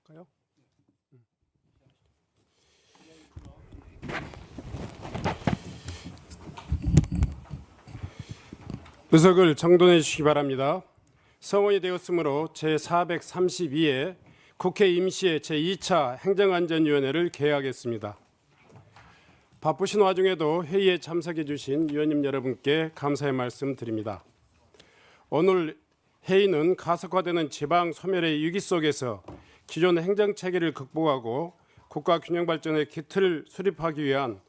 시작할까요? 의석을 정돈해 주시기 바랍니다. 성원이 되었으므로 제432회 국회 임시회 제2차 행정안전위원회를 개회하겠습니다. 바쁘신 와중에도 회의에 참석해 주신 위원님 여러분께 감사의 말씀 드립니다. 오늘 회의는 가속화되는 지방 소멸의 위기 속에서 기존 행정체계를 극복하고 국가 균형 발전의 기틀을 수립하기 위한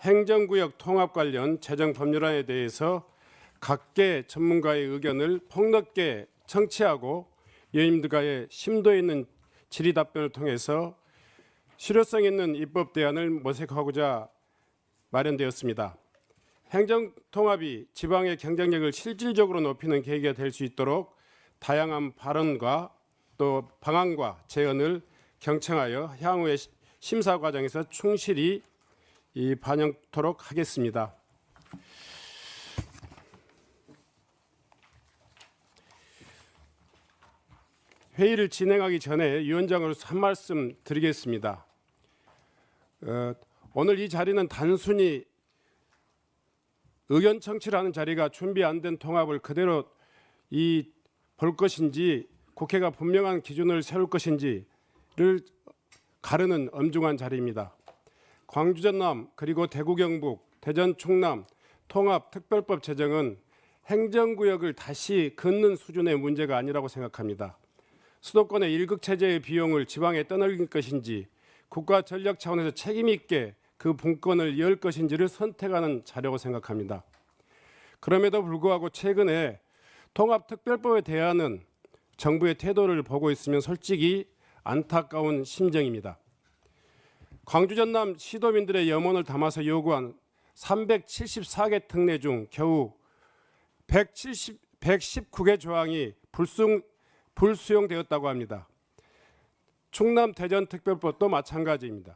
행정구역 통합 관련 제정 법률안에 대해서 각계 전문가의 의견을 폭넓게 청취하고 위원님들과의 심도 있는 질의 답변을 통해서 실효성 있는 입법 대안을 모색하고자 마련되었습니다. 행정통합이 지방의 경쟁력을 실질적으로 높이는 계기가 될 수 있도록 다양한 발언과 또 방안과 제언을 경청하여 향후의 심사 과정에서 충실히 반영토록 하겠습니다. 회의를 진행하기 전에 위원장으로서 한 말씀 드리겠습니다. 오늘 이 자리는 단순히 의견 청취를 하는 자리가 준비 안 된 통합을 그대로 볼 것인지 국회가 분명한 기준을 세울 것인지를 가르는 엄중한 자리입니다. 광주 전남 그리고 대구 경북 대전 충남 통합특별법 제정은 행정구역을 다시 긋는 수준의 문제가 아니라고 생각합니다. 수도권의 일극체제의 비용을 지방에 떠넘길 것인지 국가 전략 차원에서 책임 있게 그 분권을 열 것인지를 선택하는 자료라고 생각합니다. 그럼에도 불구하고 최근에 통합특별법에 대한 정부의 태도를 보고 있으면 솔직히 안타까운 심정입니다. 광주 전남 시도민들의 염원을 담아서 요구한 374개 특례 중 겨우 119개 조항이 불수용되었다고 합니다. 충남 대전 특별법도 마찬가지입니다.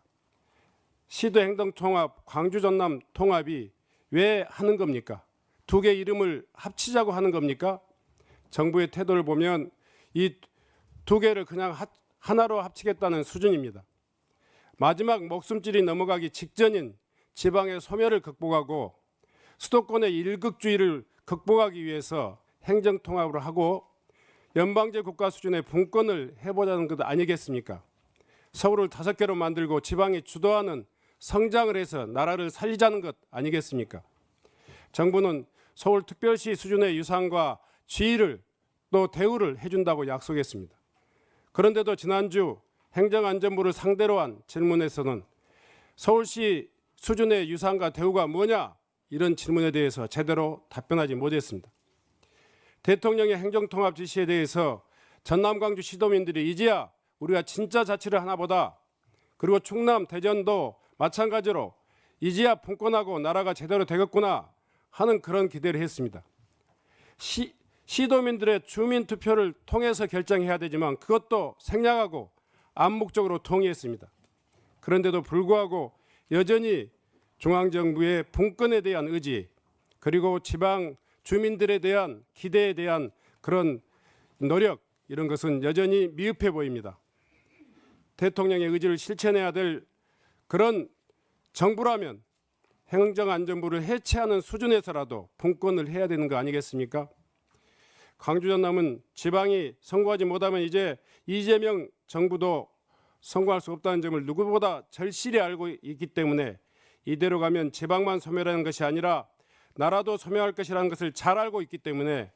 시도 행정 통합, 광주 전남 통합이 왜 하는 겁니까? 두 개 이름을 합치자고 하는 겁니까? 정부의 태도를 보면 이 두 개를 그냥 하나로 합치겠다는 수준입니다. 마지막 목숨줄이 넘어가기 직전인 지방의 소멸을 극복하고 수도권의 일극주의를 극복하기 위해서 행정통합을 하고 연방제 국가 수준의 분권을 해보자는 것 아니겠습니까? 서울을 5개로 만들고 지방이 주도하는 성장을 해서 나라를 살리자는 것 아니겠습니까? 정부는 서울특별시 수준의 유상과 지위를 또 대우를 해준다고 약속했습니다. 그런데도 지난주 행정안전부를 상대로 한 질문에서는 서울시 수준의 유상과 대우가 뭐냐? 이런 질문에 대해서 제대로 답변하지 못했습니다. 대통령의 행정통합 지시에 대해서 전남 광주 시도민들이 이제야 우리가 진짜 자치를 하나보다, 그리고 충남 대전도 마찬가지로 이제야 분권하고 나라가 제대로 되겠구나 하는 그런 기대를 했습니다. 시도민들의 주민투표를 통해서 결정해야 되지만 그것도 생략하고 암묵적으로 동의했습니다. 그런데도 불구하고 여전히 중앙정부의 분권에 대한 의지, 그리고 지방 주민들에 대한 기대에 대한 그런 노력, 이런 것은 여전히 미흡해 보입니다. 대통령의 의지를 실천해야 될 그런 정부라면 행정안전부를 해체하는 수준에서라도 분권을 해야 되는 거 아니겠습니까? 광주 전남은 지방이 성공하지 못하면 이제 이재명 정부도 성공할 수 없다는 점을 누구보다 절실히 알고 있기 때문에 이대로 가면 지방만 소멸하는 것이 아니라 나라도 소멸할 것이라는 것을 잘 알고 있기 때문에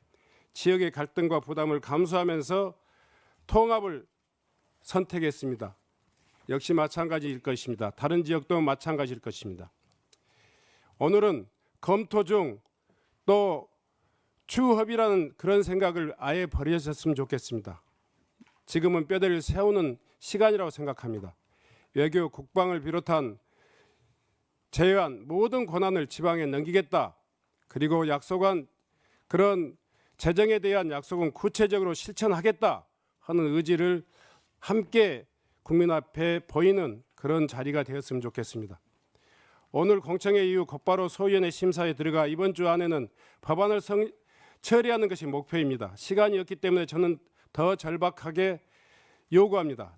지역의 갈등과 부담을 감수하면서 통합을 선택했습니다. 역시 마찬가지일 것입니다. 다른 지역도 마찬가지일 것입니다. 오늘은 검토 중 또 추협이라는 그런 생각을 아예 버리셨으면 좋겠습니다. 지금은 뼈대를 세우는 시간이라고 생각합니다. 외교, 국방을 비롯한 제외한 모든 권한을 지방에 넘기겠다. 그리고 약속한 그런 재정에 대한 약속은 구체적으로 실천하겠다 하는 의지를 함께 국민 앞에 보이는 그런 자리가 되었으면 좋겠습니다. 오늘 공청회 이후 곧바로 소위원회 심사에 들어가 이번 주 안에는 법안을 처리하는 것이 목표입니다. 시간이 없기 때문에 저는 더 절박하게 요구합니다.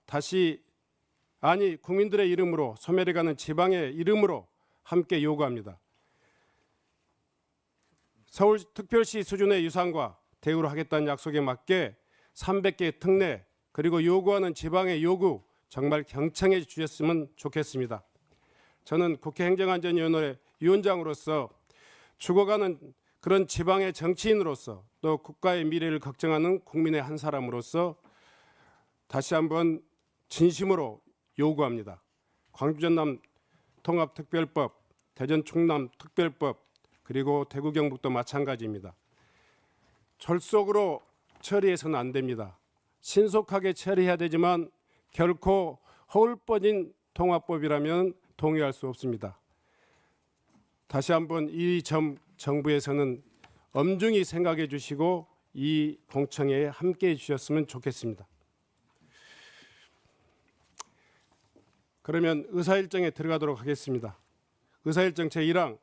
아니 국민들의 이름으로 소멸해가는 지방의 이름으로 함께 요구합니다. 서울특별시 수준의 유산과 대우를 하겠다는 약속에 맞게 300개 특례 그리고 요구하는 지방의 요구 정말 경청해 주셨으면 좋겠습니다. 저는 국회 행정안전위원회 위원장으로서 죽어가는 그런 지방의 정치인으로서 또 국가의 미래를 걱정하는 국민의 한 사람으로서 다시 한번 진심으로 요구합니다. 광주 전남 통합특별법, 대전 충남 특별법 그리고 대구 경북도 마찬가지입니다. 졸속으로 처리해서는 안 됩니다. 신속하게 처리해야 되지만 결코 허울 뻗인 통합법이라면 동의할 수 없습니다. 다시 한번 이 점 정부에서는 엄중히 생각해 주시고 이 공청회에 함께해 주셨으면 좋겠습니다. 그러면 의사일정에 들어가도록 하겠습니다. 의사일정 제1항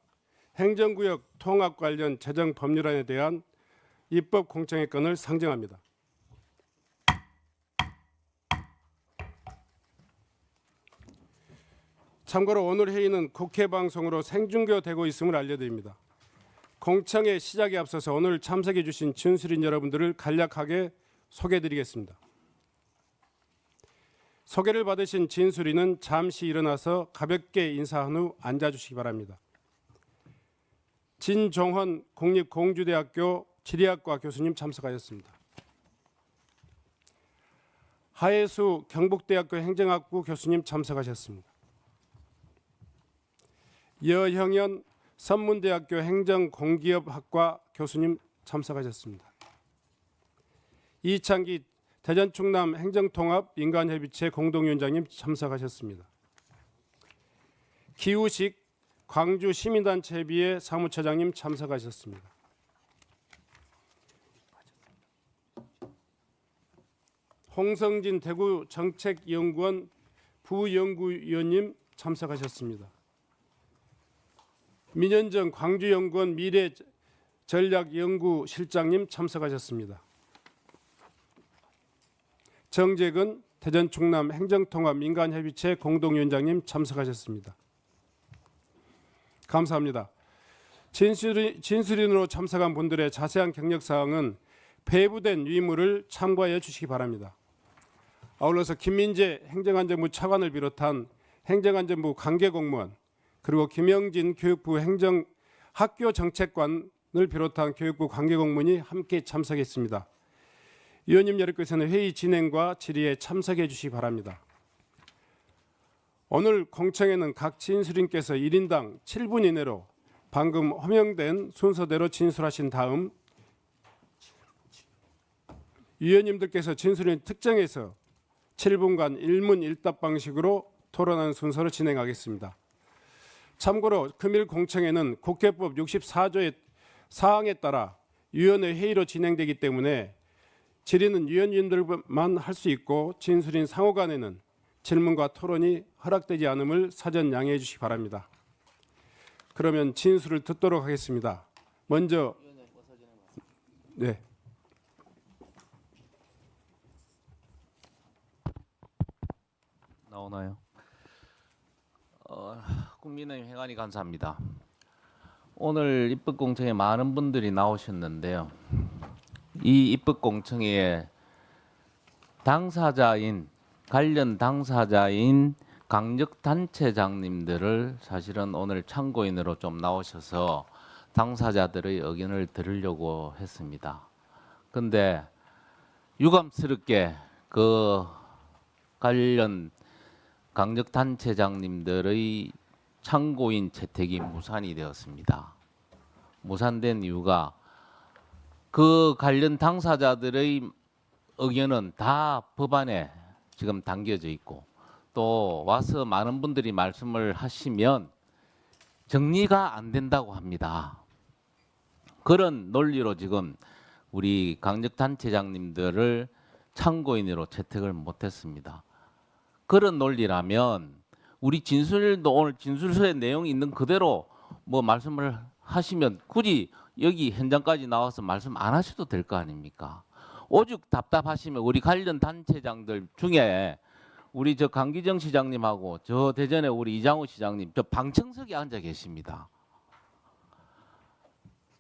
행정구역 통합 관련 재정 법률안에 대한 입법 공청회 건을 상정합니다. 참고로 오늘 회의는 국회 방송으로 생중계되고 있음을 알려드립니다. 공청회 시작에 앞서서 오늘 참석해 주신 진술인 여러분들을 간략하게 소개해드리겠습니다. 소개를 받으신 진술인은 잠시 일어나서 가볍게 인사한 후 앉아주시기 바랍니다. 진종헌 국립공주대학교 지리학과 교수님 참석하셨습니다. 하혜수 경북대학교 행정학부 교수님 참석하셨습니다. 여형연 선문대학교 행정공기업학과 교수님 참석하셨습니다. 이창기 대전 충남 행정통합 민간협의체 공동위원장님 참석하셨습니다. 기우식 광주 시민단체협의회 사무처장님 참석하셨습니다. 홍성진 대구 정책연구원 부연구위원님 참석하셨습니다. 민현정 광주연구원 미래전략연구실장님 참석하셨습니다. 정재근 대전 충남 행정통합 민간협의체 공동위원장님 참석하셨습니다. 감사합니다. 진술인으로 참석한 분들의 자세한 경력사항은 배부된 유인물을 참고하여 주시기 바랍니다. 아울러서 김민재 행정안전부 차관을 비롯한 행정안전부 관계공무원 그리고 김영진 교육부 학교정책관을 비롯한 교육부 관계공무원이 함께 참석했습니다. 위원님 여러분께서는 회의 진행과 질의에 참석해 주시기 바랍니다. 오늘 공청회는 각 진술인께서 1인당 7분 이내로 방금 호명된 순서대로 진술하신 다음 위원님들께서 진술인 특정해서 7분간 1문 1답 방식으로 토론하는 순서로 진행하겠습니다. 참고로 금일 공청회는 국회법 64조의 사항에 따라 위원회 회의로 진행되기 때문에 질의는 위원님들만 할 수 있고 진술인 상호 간에는 질문과 토론이 허락되지 않음을 사전 양해해 주시기 바랍니다. 그러면 진술을 듣도록 하겠습니다. 먼저 나오나요? 국민의힘 회관이 감사합니다. 오늘 입법공청회에 많은 분들이 나오셨는데요. 이 입법공청회에 관련 당사자인 강력단체장님들을 사실은 오늘 참고인으로 좀 나오셔서 당사자들의 의견을 들으려고 했습니다. 그런데 유감스럽게 그 관련 강력단체장님들의 참고인 채택이 무산이 되었습니다. 무산된 이유가 그 관련 당사자들의 의견은 다 법안에 지금 담겨져 있고 또 와서 많은 분들이 말씀을 하시면 정리가 안 된다고 합니다. 그런 논리로 지금 우리 강력단체장님들을 참고인으로 채택을 못했습니다. 그런 논리라면 우리 진술도 오늘 진술서에 내용이 있는 그대로 뭐 말씀을 하시면 굳이 여기 현장까지 나와서 말씀 안 하셔도 될 거 아닙니까? 오죽 답답하시면 우리 관련 단체장들 중에 우리 저 강기정 시장님하고 저 대전에 우리 이장우 시장님 저 방청석에 앉아 계십니다.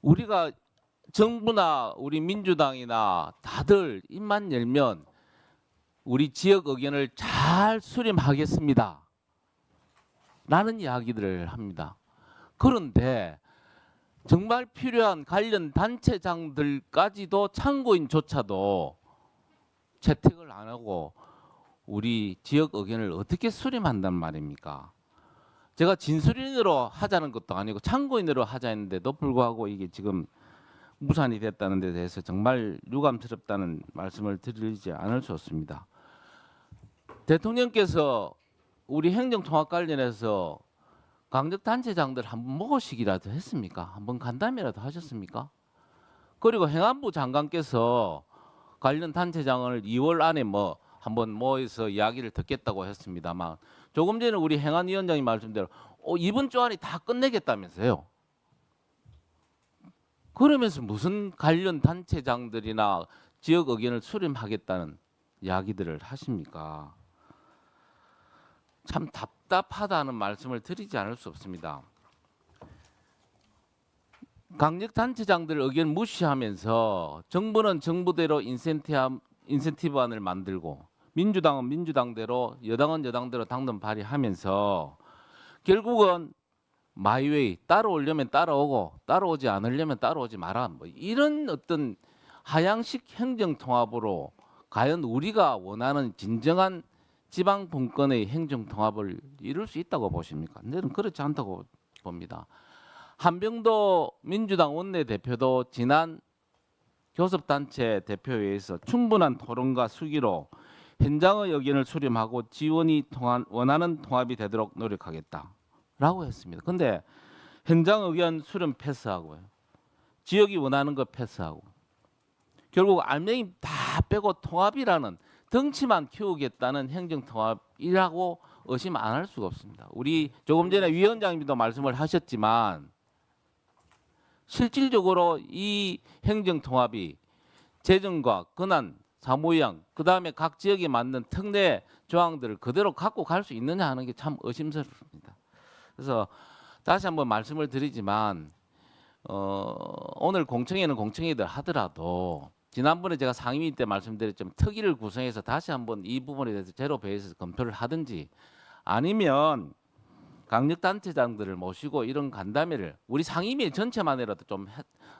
우리가 정부나 우리 민주당이나 다들 입만 열면 우리 지역 의견을 잘 수렴하겠습니다. 라는 이야기들을 합니다. 그런데 정말 필요한 관련 단체장들까지도 참고인조차도 채택을 안 하고 우리 지역 의견을 어떻게 수렴한단 말입니까? 제가 진술인으로 하자는 것도 아니고 참고인으로 하자 했는데도 불구하고 이게 지금 무산이 됐다는 데 대해서 정말 유감스럽다는 말씀을 드리지 않을 수 없습니다. 대통령께서 우리 행정통합 관련해서 강력단체장들 한번 모시기라도 했습니까? 한번 간담회라도 하셨습니까? 그리고 행안부 장관께서 관련 단체장을 2월 안에 뭐 한번 모여서 이야기를 듣겠다고 했습니다만 조금 전에 우리 행안위원장님 말씀대로 이번 주 안에 다 끝내겠다면서요. 그러면서 무슨 관련 단체장들이나 지역 의견을 수렴하겠다는 이야기들을 하십니까? 참 답답하다는 말씀을 드리지 않을 수 없습니다. 강력단체장들 의견 무시하면서 정부는 정부대로 인센티브안을 만들고 민주당은 민주당대로 여당은 여당대로 당론 발의하면서 결국은 마이웨이 따라오려면 따라오고 따라오지 않으려면 따라오지 마라. 뭐 이런 어떤 하향식 행정통합으로 과연 우리가 원하는 진정한 지방 분권의 행정통합을 이룰 수 있다고 보십니까? 저는 그렇지 않다고 봅니다. 한병도 민주당 원내대표도 지난 교섭단체 대표회에서 충분한 토론과 수기로 현장의 의견을 수렴하고 지원이 원하는 통합이 되도록 노력하겠다라고 했습니다. 그런데 현장 의견 수렴 패스하고요. 지역이 원하는 거 패스하고 결국 알맹이 다 빼고 통합이라는 덩치만 키우겠다는 행정통합이라고 의심 안 할 수가 없습니다. 우리 조금 전에 위원장님도 말씀을 하셨지만 실질적으로 이 행정통합이 재정과 권한, 사무양, 그다음에 각 지역에 맞는 특례 조항들을 그대로 갖고 갈 수 있느냐 하는 게 참 의심스럽습니다. 그래서 다시 한번 말씀을 드리지만 오늘 공청회는 공청회들 하더라도 지난번에 제가 상임위 때 말씀드렸지만 특위를 구성해서 다시 한번 이 부분에 대해서 제로 베이스에서 검토를 하든지 아니면 강력단체장들을 모시고 이런 간담회를 우리 상임위 전체만이라도 좀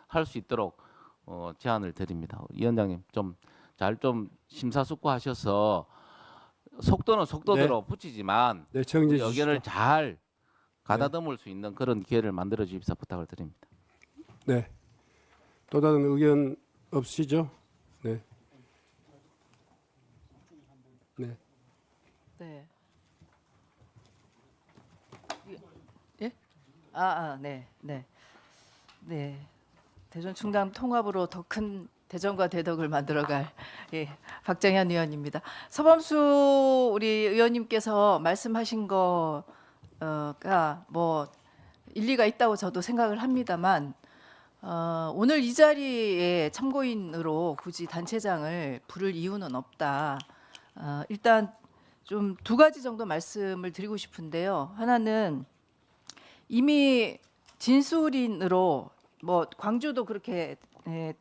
할 수 있도록 제안을 드립니다. 위원장님 좀 잘 좀 심사숙고하셔서 속도는 속도대로 붙이지만 네, 정리해 우리 의견을 주시죠. 잘 가다듬을 수 있는 그런 기회를 만들어 주십사 부탁을 드립니다. 네. 또 다른 의견 없으시죠? 네. 네. 네. 예? 네, 네, 네. 대전 충남 통합으로 더 큰 대전과 대덕을 만들어갈 박정현 의원입니다. 서범수 우리 의원님께서 말씀하신 거가 뭐 일리가 있다고 저도 생각을 합니다만 오늘 이 자리에 참고인으로 굳이 단체장을 부를 이유는 없다. 일단 좀 두 가지 정도 말씀을 드리고 싶은데요. 하나는 이미 진술인으로 뭐 광주도 그렇게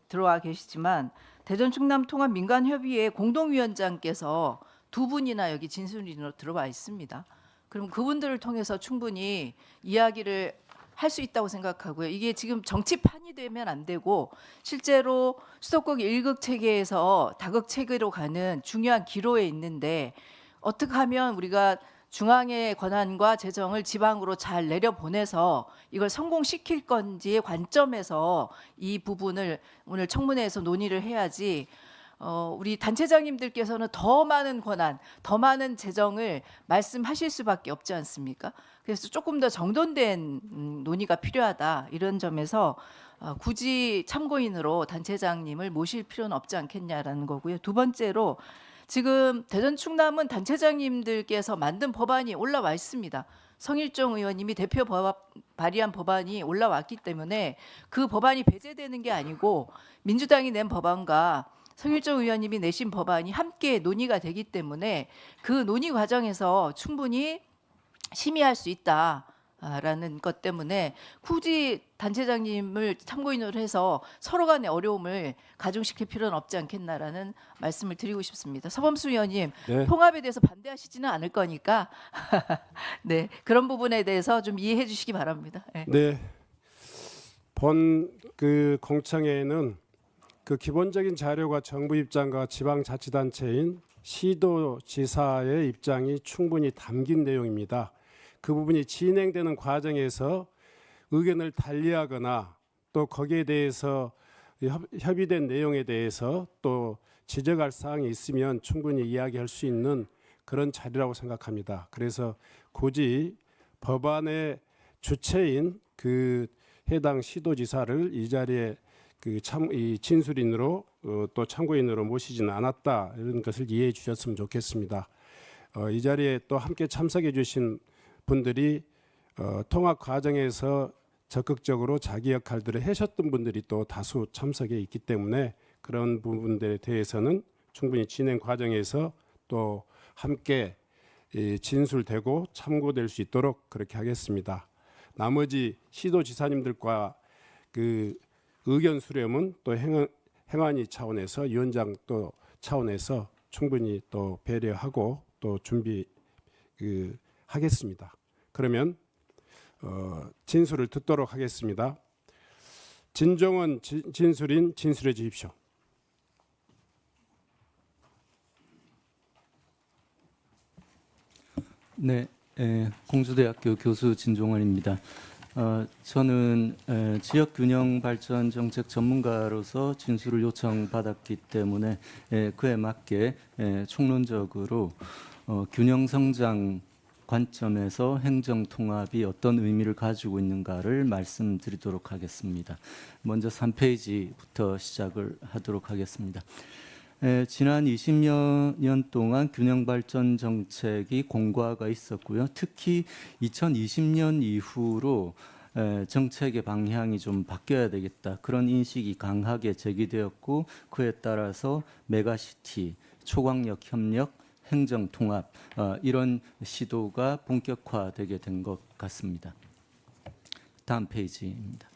들어와 계시지만 대전 충남 통합 민간협의회 공동위원장께서 두 분이나 여기 진술인으로 들어와 있습니다. 그럼 그분들을 통해서 충분히 이야기를 할 수 있다고 생각하고요. 이게 지금 정치판이 되면 안 되고 실제로 수도권 1극 체계에서 다극 체계로 가는 중요한 기로에 있는데 어떻게 하면 우리가 중앙의 권한과 재정을 지방으로 잘 내려보내서 이걸 성공시킬 건지의 관점에서 이 부분을 오늘 청문회에서 논의를 해야지 우리 단체장님들께서는 더 많은 권한, 더 많은 재정을 말씀하실 수밖에 없지 않습니까? 그래서 조금 더 정돈된 논의가 필요하다 이런 점에서 굳이 참고인으로 단체장님을 모실 필요는 없지 않겠냐라는 거고요. 두 번째로 지금 대전 충남은 단체장님들께서 만든 법안이 올라와 있습니다. 성일종 의원님이 대표 발의한 법안이 올라왔기 때문에 그 법안이 배제되는 게 아니고 민주당이 낸 법안과 성일종 의원님이 내신 법안이 함께 논의가 되기 때문에 그 논의 과정에서 충분히 심의할 수 있다라는 것 때문에 굳이 단체장님을 참고인으로 해서 서로 간의 어려움을 가중시킬 필요는 없지 않겠나라는 말씀을 드리고 싶습니다. 서범수 의원님, 네. 통합에 대해서 반대하시지는 않을 거니까 네, 그런 부분에 대해서 좀 이해해 주시기 바랍니다. 네. 네. 본 그 공청회에는 그 기본적인 자료가 정부 입장과 지방자치단체인 시도지사의 입장이 충분히 담긴 내용입니다. 그 부분이 진행되는 과정에서 의견을 달리하거나 또 거기에 대해서 협의된 내용에 대해서 또 지적할 사항이 있으면 충분히 이야기할 수 있는 그런 자리라고 생각합니다. 그래서 굳이 법안의 주체인 그 해당 시도지사를 이 자리에 이 진술인으로 또 참고인으로 모시지는 않았다, 이런 것을 이해해 주셨으면 좋겠습니다. 이 자리에 또 함께 참석해 주신 분들이 통합 과정에서 적극적으로 자기 역할들을 하셨던 분들이 또 다수 참석해 있기 때문에 그런 부분들에 대해서는 충분히 진행 과정에서 또 함께 진술되고 참고될 수 있도록 그렇게 하겠습니다. 나머지 시도지사님들과 그 의견 수렴은 또 행안위 차원에서 위원장 또 차원에서 충분히 또 배려하고 또 준비 하겠습니다. 그러면 진술을 듣도록 하겠습니다. 진종원 진술인 진술해 주십시오. 네, 공주대학교 교수 진종원입니다. 저는 지역균형 발전 정책 전문가로서 진술을 요청받았기 때문에 그에 맞게 총론적으로 균형성장 관점에서 행정통합이 어떤 의미를 가지고 있는가를 말씀드리도록 하겠습니다. 먼저 3페이지부터 시작을 하도록 하겠습니다. 지난 20년 동안 균형발전 정책이 공고화가 있었고요. 특히 2020년 이후로 정책의 방향이 좀 바뀌어야 되겠다, 그런 인식이 강하게 제기되었고, 그에 따라서 메가시티, 초광역 협력, 행정통합, 이런 시도가 본격화되게 된 것 같습니다. 다음 페이지입니다.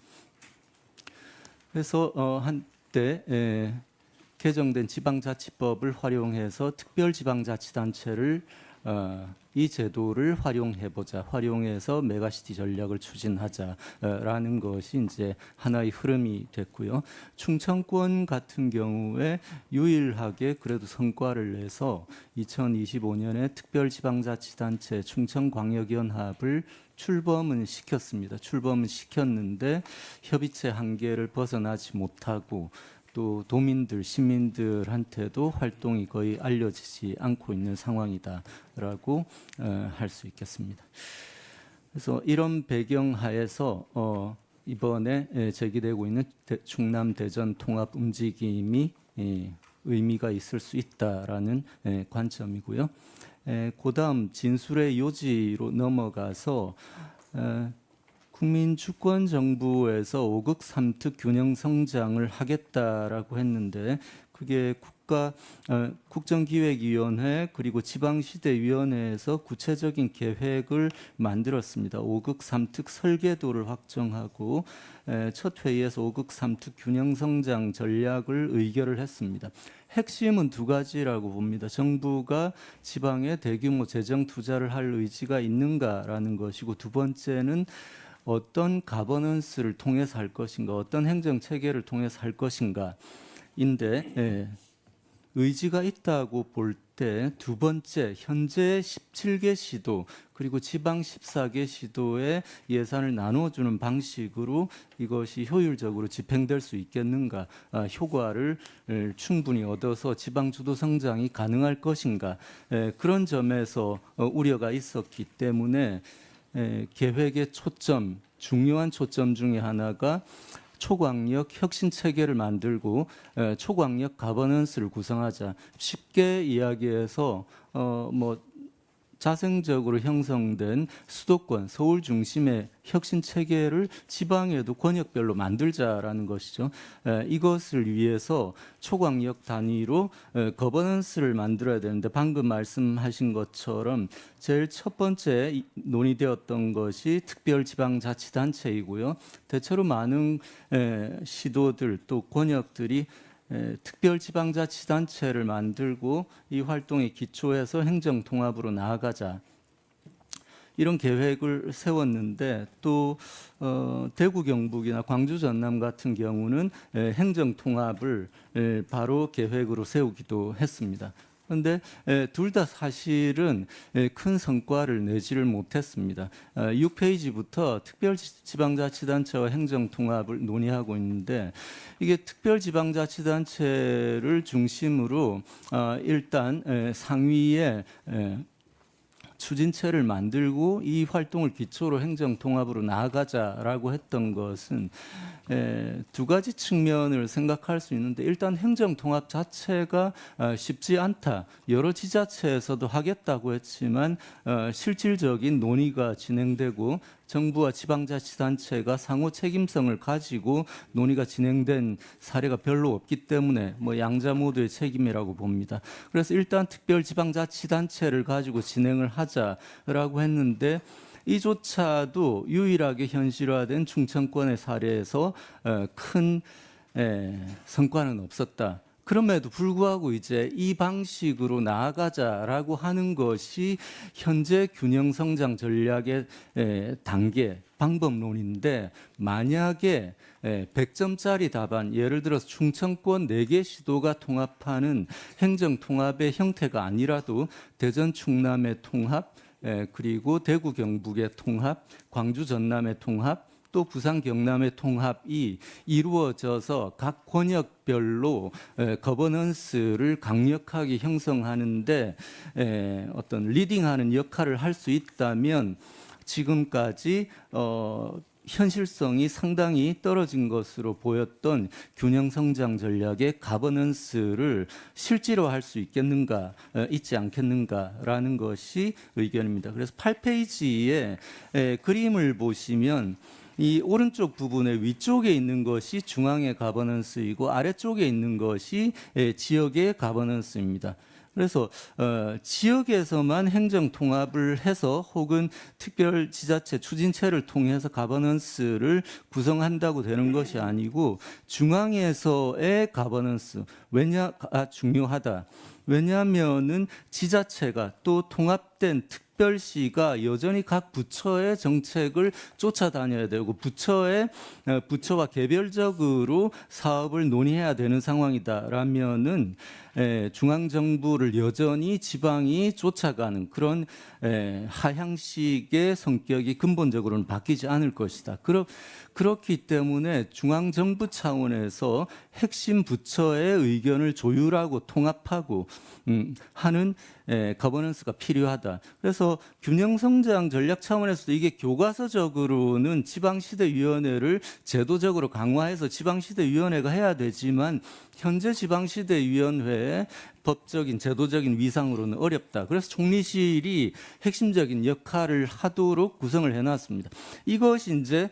그래서 한때 개정된 지방자치법을 활용해서 특별지방자치단체를 이 제도를 활용해서 메가시티 전략을 추진하자라는 것이 이제 하나의 흐름이 됐고요. 충청권 같은 경우에 유일하게 그래도 성과를 내서 2025년에 특별지방자치단체 충청광역연합을 출범은 시켰습니다. 출범은 시켰는데 협의체 한계를 벗어나지 못하고 또 도민들, 시민들한테도 활동이 거의 알려지지 않고 있는 상황이다라고 할 수 있겠습니다. 그래서 이런 배경 하에서 이번에 제기되고 있는 충남 대전 통합 움직임이 의미가 있을 수 있다라는 관점이고요. 그다음 진술의 요지로 넘어가서 국민주권정부에서 5극 3특 균형성장을 하겠다라고 했는데, 그게 국정기획위원회 그리고 지방시대위원회에서 구체적인 계획을 만들었습니다. 5극 3특 설계도를 확정하고 첫 회의에서 5극 3특 균형성장 전략을 의결을 했습니다. 핵심은 두 가지라고 봅니다. 정부가 지방에 대규모 재정 투자를 할 의지가 있는가라는 것이고, 두 번째는 어떤 가버넌스를 통해서 할 것인가, 어떤 행정 체계를 통해서 할 것인가인데, 의지가 있다고 볼 때 두 번째, 현재 17개 시도 그리고 지방 14개 시도의 예산을 나눠주는 방식으로 이것이 효율적으로 집행될 수 있겠는가, 효과를 충분히 얻어서 지방 주도 성장이 가능할 것인가, 그런 점에서 우려가 있었기 때문에 계획의 초점, 중요한 초점 중에 하나가 초광역 혁신 체계를 만들고 초광역 가버넌스를 구성하자. 쉽게 이야기해서 자생적으로 형성된 수도권 서울 중심의 혁신 체계를 지방에도 권역별로 만들자라는 것이죠. 이것을 위해서 초광역 단위로 거버넌스를 만들어야 되는데 방금 말씀하신 것처럼 제일 첫 번째 논의되었던 것이 특별지방자치단체이고요. 대체로 많은 시도들 또 권역들이 특별지방자치단체를 만들고 이 활동에 기초해서 행정통합으로 나아가자 이런 계획을 세웠는데 또 대구 경북이나 광주 전남 같은 경우는 행정통합을 바로 계획으로 세우기도 했습니다. 그런데 둘 다 사실은 큰 성과를 내지를 못했습니다. 6페이지부터 특별지방자치단체와 행정통합을 논의하고 있는데 이게 특별지방자치단체를 중심으로 일단 상위에 추진체를 만들고 이 활동을 기초로 행정통합으로 나아가자라고 했던 것은 두 가지 측면을 생각할 수 있는데 일단 행정통합 자체가 쉽지 않다. 여러 지자체에서도 하겠다고 했지만 실질적인 논의가 진행되고 정부와 지방자치단체가 상호 책임성을 가지고 논의가 진행된 사례가 별로 없기 때문에 양자 모두의 책임이라고 봅니다. 그래서 일단 특별지방자치단체를 가지고 진행을 하자라고 했는데 이조차도 유일하게 현실화된 충청권의 사례에서 큰 성과는 없었다. 그럼에도 불구하고 이제 이 방식으로 나아가자라고 하는 것이 현재 균형 성장 전략의 단계, 방법론인데 만약에 100점짜리 답안, 예를 들어서 충청권 4개 시도가 통합하는 행정통합의 형태가 아니라도 대전 충남의 통합, 그리고 대구 경북의 통합, 광주 전남의 통합, 또 부산 경남의 통합이 이루어져서 각 권역별로 거버넌스를 강력하게 형성하는데 어떤 리딩하는 역할을 할 수 있다면 지금까지 현실성이 상당히 떨어진 것으로 보였던 균형 성장 전략의 가버넌스를 실제로할 수 있겠는가, 있지 않겠는가라는 것이 의견입니다. 그래서 8페이지에 그림을 보시면 이 오른쪽 부분의 위쪽에 있는 것이 중앙의 가버넌스이고 아래쪽에 있는 것이 지역의 가버넌스입니다. 그래서 지역에서만 행정통합을 해서 혹은 특별지자체 추진체를 통해서 가버넌스를 구성한다고 되는 것이 아니고 중앙에서의 가버넌스 중요하다. 왜냐하면은 지자체가 또 통합된 특별시가 여전히 각 부처의 정책을 쫓아다녀야 되고 부처와 개별적으로 사업을 논의해야 되는 상황이다라면은 중앙 정부를 여전히 지방이 쫓아가는 그런 하향식의 성격이 근본적으로는 바뀌지 않을 것이다. 그렇기 때문에 중앙 정부 차원에서 핵심 부처의 의견을 조율하고 통합하고 하는 거버넌스가 필요하다. 그래서 균형 성장 전략 차원에서도 이게 교과서적으로는 지방시대위원회를 제도적으로 강화해서 지방시대위원회가 해야 되지만 현재 지방시대위원회의 법적인 제도적인 위상으로는 어렵다. 그래서 총리실이 핵심적인 역할을 하도록 구성을 해놨습니다. 이것이 이제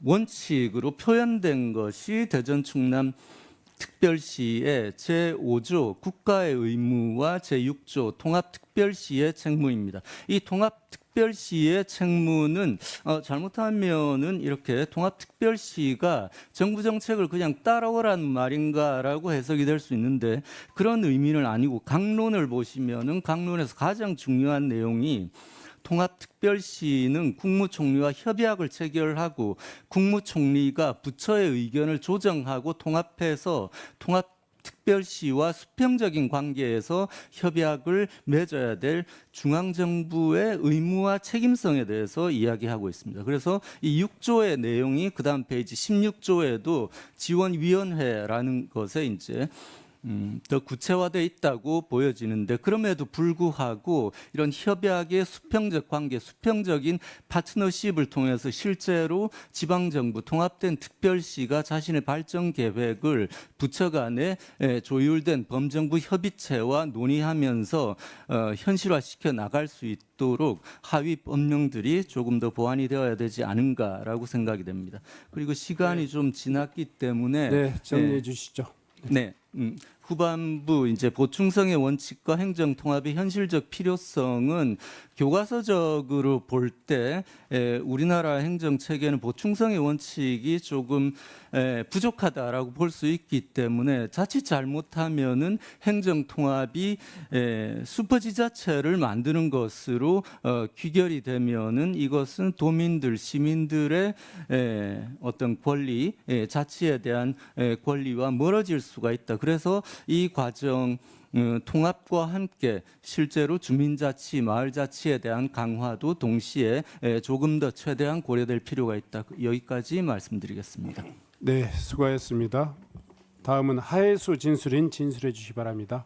원칙으로 표현된 것이 대전 충남 특별시의 제5조 국가의 의무와 제6조 통합특별시의 책무입니다. 이 통합특별시의 책무는 잘못하면은 이렇게 통합특별시가 정부 정책을 그냥 따라오라는 말인가라고 해석이 될 수 있는데 그런 의미는 아니고 강론을 보시면은 강론에서 가장 중요한 내용이 통합특별시는 국무총리와 협약을 체결하고 국무총리가 부처의 의견을 조정하고 통합해서 통합특별시와 수평적인 관계에서 협약을 맺어야 될 중앙정부의 의무와 책임성에 대해서 이야기하고 있습니다. 그래서 이 6조의 내용이 그다음 페이지 16조에도 지원위원회라는 것에 이제 더 구체화돼 있다고 보여지는데 그럼에도 불구하고 이런 협약의 수평적 관계, 수평적인 파트너십을 통해서 실제로 지방정부 통합된 특별시가 자신의 발전 계획을 부처 간에 조율된 범정부 협의체와 논의하면서 현실화시켜 나갈 수 있도록 하위 법령들이 조금 더 보완이 되어야 되지 않은가라고 생각이 됩니다. 그리고 시간이 좀 지났기 때문에 네, 정리해 주시죠. 네. 후반부 이제 보충성의 원칙과 행정 통합의 현실적 필요성은 교과서적으로 볼 때 우리나라 행정 체계는 보충성의 원칙이 조금 부족하다라고 볼 수 있기 때문에 자칫 잘못하면은 행정 통합이 슈퍼지자체를 만드는 것으로 귀결이 되면은 이것은 도민들 시민들의 어떤 권리, 자치에 대한 권리와 멀어질 수가 있다. 그래서 이 과정 통합과 함께 실제로 주민자치, 마을자치에 대한 강화도 동시에 조금 더 최대한 고려될 필요가 있다. 여기까지 말씀드리겠습니다. 네, 수고하셨습니다. 다음은 하예수 진술인 진술해 주시 바랍니다.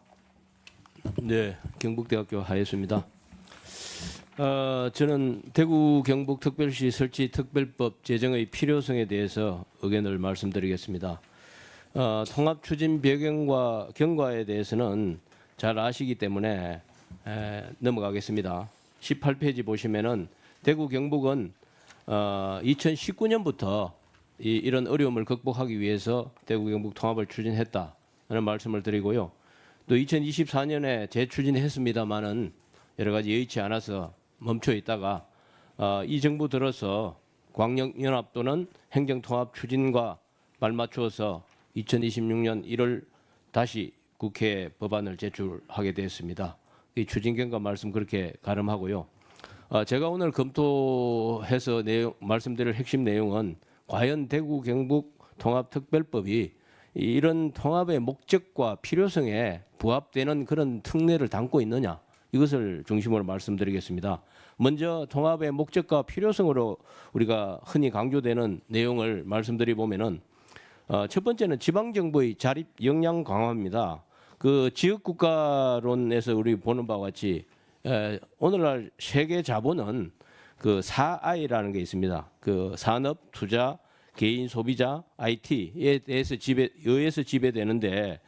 네, 경북대학교 하예수입니다. 저는 대구 경북특별시 설치 특별법 제정의 필요성에 대해서 의견을 말씀드리겠습니다. 통합 추진 배경과 경과에 대해서는 잘 아시기 때문에 넘어가겠습니다. 18페이지 보시면은 대구 경북은 2019년부터 이런 어려움을 극복하기 위해서 대구 경북 통합을 추진했다는 말씀을 드리고요. 또 2024년에 재추진했습니다마는 여러 가지 여의치 않아서 멈춰 있다가 이 정부 들어서 광역연합 또는 행정통합 추진과 발맞추어서 2026년 1월 다시 국회에 법안을 제출하게 되었습니다. 이 추진 경과 말씀 그렇게 가름하고요. 제가 오늘 검토해서 말씀드릴 핵심 내용은 과연 대구 경북 통합특별법이 이런 통합의 목적과 필요성에 부합되는 그런 특례를 담고 있느냐, 이것을 중심으로 말씀드리겠습니다. 먼저 통합의 목적과 필요성으로 우리가 흔히 강조되는 내용을 말씀드리보면은 첫 번째는 지방정부의 자립 역량 강화입니다. 그 지역국가론에서 우리 보는 바와 같이 오늘날 세계 자본은 그 4I라는 게 있습니다. 그 산업, 투자, 개인 소비자, IT에 대해서 의해서 지배되는데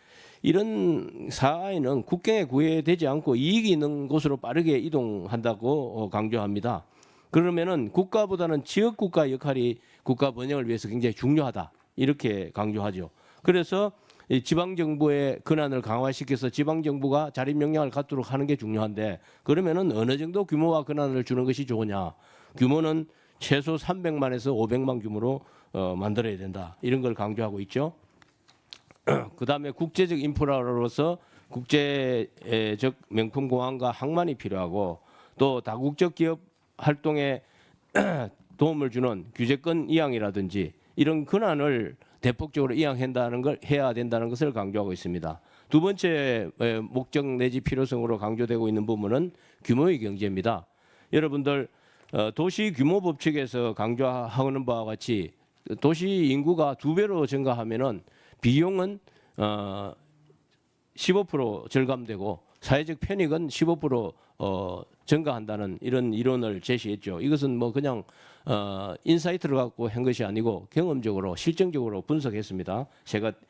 이런 4I는 국경에 구애되지 않고 이익이 있는 곳으로 빠르게 이동한다고 강조합니다. 그러면은 국가보다는 지역국가 역할이 국가 번영을 위해서 굉장히 중요하다. 이렇게 강조하죠. 그래서 이 지방정부의 권한을 강화시켜서 지방정부가 자립 역량을 갖도록 하는 게 중요한데 그러면은 어느 정도 규모와 권한을 주는 것이 좋으냐. 규모는 최소 300만에서 500만 규모로 만들어야 된다. 이런 걸 강조하고 있죠. 그다음에 국제적 인프라로서 국제적 명품 공항과 항만이 필요하고 또 다국적 기업 활동에 도움을 주는 규제권 이양이라든지 이런 권한을 대폭적으로 이양한다는 걸 해야 된다는 것을 강조하고 있습니다. 두 번째 목적 내지 필요성으로 강조되고 있는 부분은 규모의 경제입니다. 여러분들 도시 규모 법칙에서 강조하는 바와 같이 도시 인구가 2배로 증가하면은 비용은 15% 절감되고 사회적 편익은 15% 증가한다는 이런 이론을 제시했죠. 이것은 뭐 그냥 인사이트를 갖고 한 것이 아니고 경험적으로 실증적으로 분석했습니다.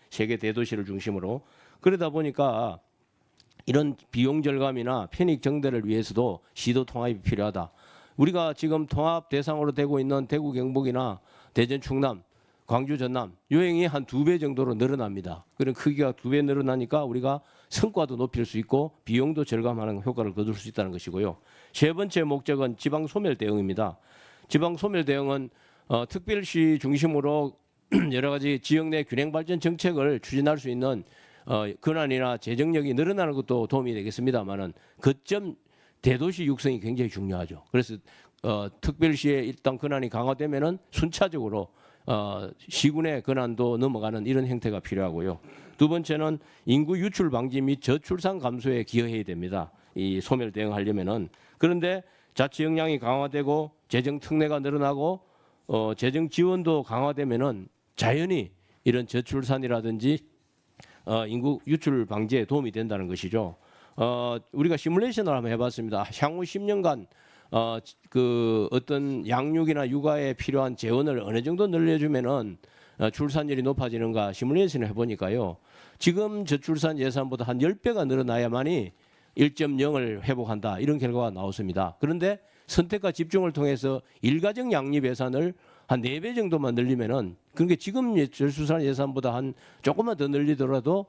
세계 대도시를 중심으로. 그러다 보니까 이런 비용 절감이나 편익 정대를 위해서도 시도 통합이 필요하다. 우리가 지금 통합 대상으로 되고 있는 대구 경북이나 대전 충남, 광주 전남 요행이 한 2배 정도로 늘어납니다. 그런 크기가 2배 늘어나니까 우리가 성과도 높일 수 있고 비용도 절감하는 효과를 거둘 수 있다는 것이고요. 세 번째 목적은 지방 소멸 대응입니다. 지방 소멸 대응은 특별시 중심으로 여러 가지 지역 내 균형 발전 정책을 추진할 수 있는 권한이나 재정력이 늘어나는 것도 도움이 되겠습니다만은 거점 대도시 육성이 굉장히 중요하죠. 그래서 특별시의 일단 권한이 강화되면은 순차적으로 시군의 권한도 넘어가는 이런 형태가 필요하고요. 두 번째는 인구 유출 방지 및 저출산 감소에 기여해야 됩니다. 이 소멸 대응하려면은. 그런데 자치 역량이 강화되고 재정 특례가 늘어나고 재정 지원도 강화되면은 자연히 이런 저출산이라든지 인구 유출 방지에 도움이 된다는 것이죠. 우리가 시뮬레이션을 한번 해봤습니다. 향후 10년간 그 어떤 양육이나 육아에 필요한 재원을 어느 정도 늘려주면은 출산율이 높아지는가 시뮬레이션을 해보니까요. 지금 저출산 예산보다 한 10배가 늘어나야만이 1.0을 회복한다 이런 결과가 나왔습니다. 그런데 선택과 집중을 통해서 일가정 양립 예산을 한 4배 정도만 늘리면은 그러니까 지금 저출산 예산보다 한 조금만 더 늘리더라도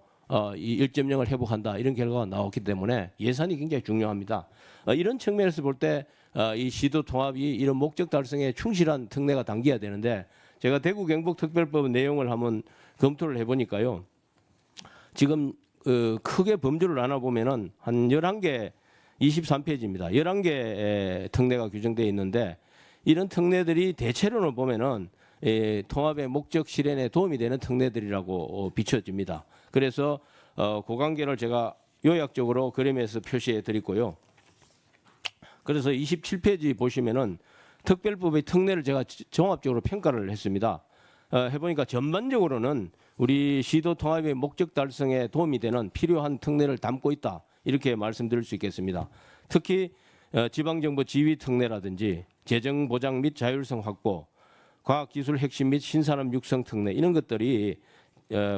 이 1.0을 회복한다 이런 결과가 나왔기 때문에 예산이 굉장히 중요합니다. 이런 측면에서 볼 때 이 시도 통합이 이런 목적 달성에 충실한 특례가 담겨야 되는데 제가 대구 경북 특별법 내용을 한번 검토를 해보니까요. 지금 크게 범주를 나눠 보면은 한 11개 23페이지입니다. 11개 특례가 규정되어 있는데 이런 특례들이 대체로는 보면은 통합의 목적 실현에 도움이 되는 특례들이라고 비춰집니다. 그래서 그 관계를 제가 요약적으로 그림에서 표시해 드리고요. 그래서 27페이지 보시면은 특별법의 특례를 제가 종합적으로 평가를 했습니다. 해보니까 전반적으로는 우리 시도 통합의 목적 달성에 도움이 되는 필요한 특례를 담고 있다 이렇게 말씀드릴 수 있겠습니다. 특히 지방정부 지휘 특례라든지 재정 보장 및 자율성 확보, 과학기술 핵심 및 신산업 육성 특례 이런 것들이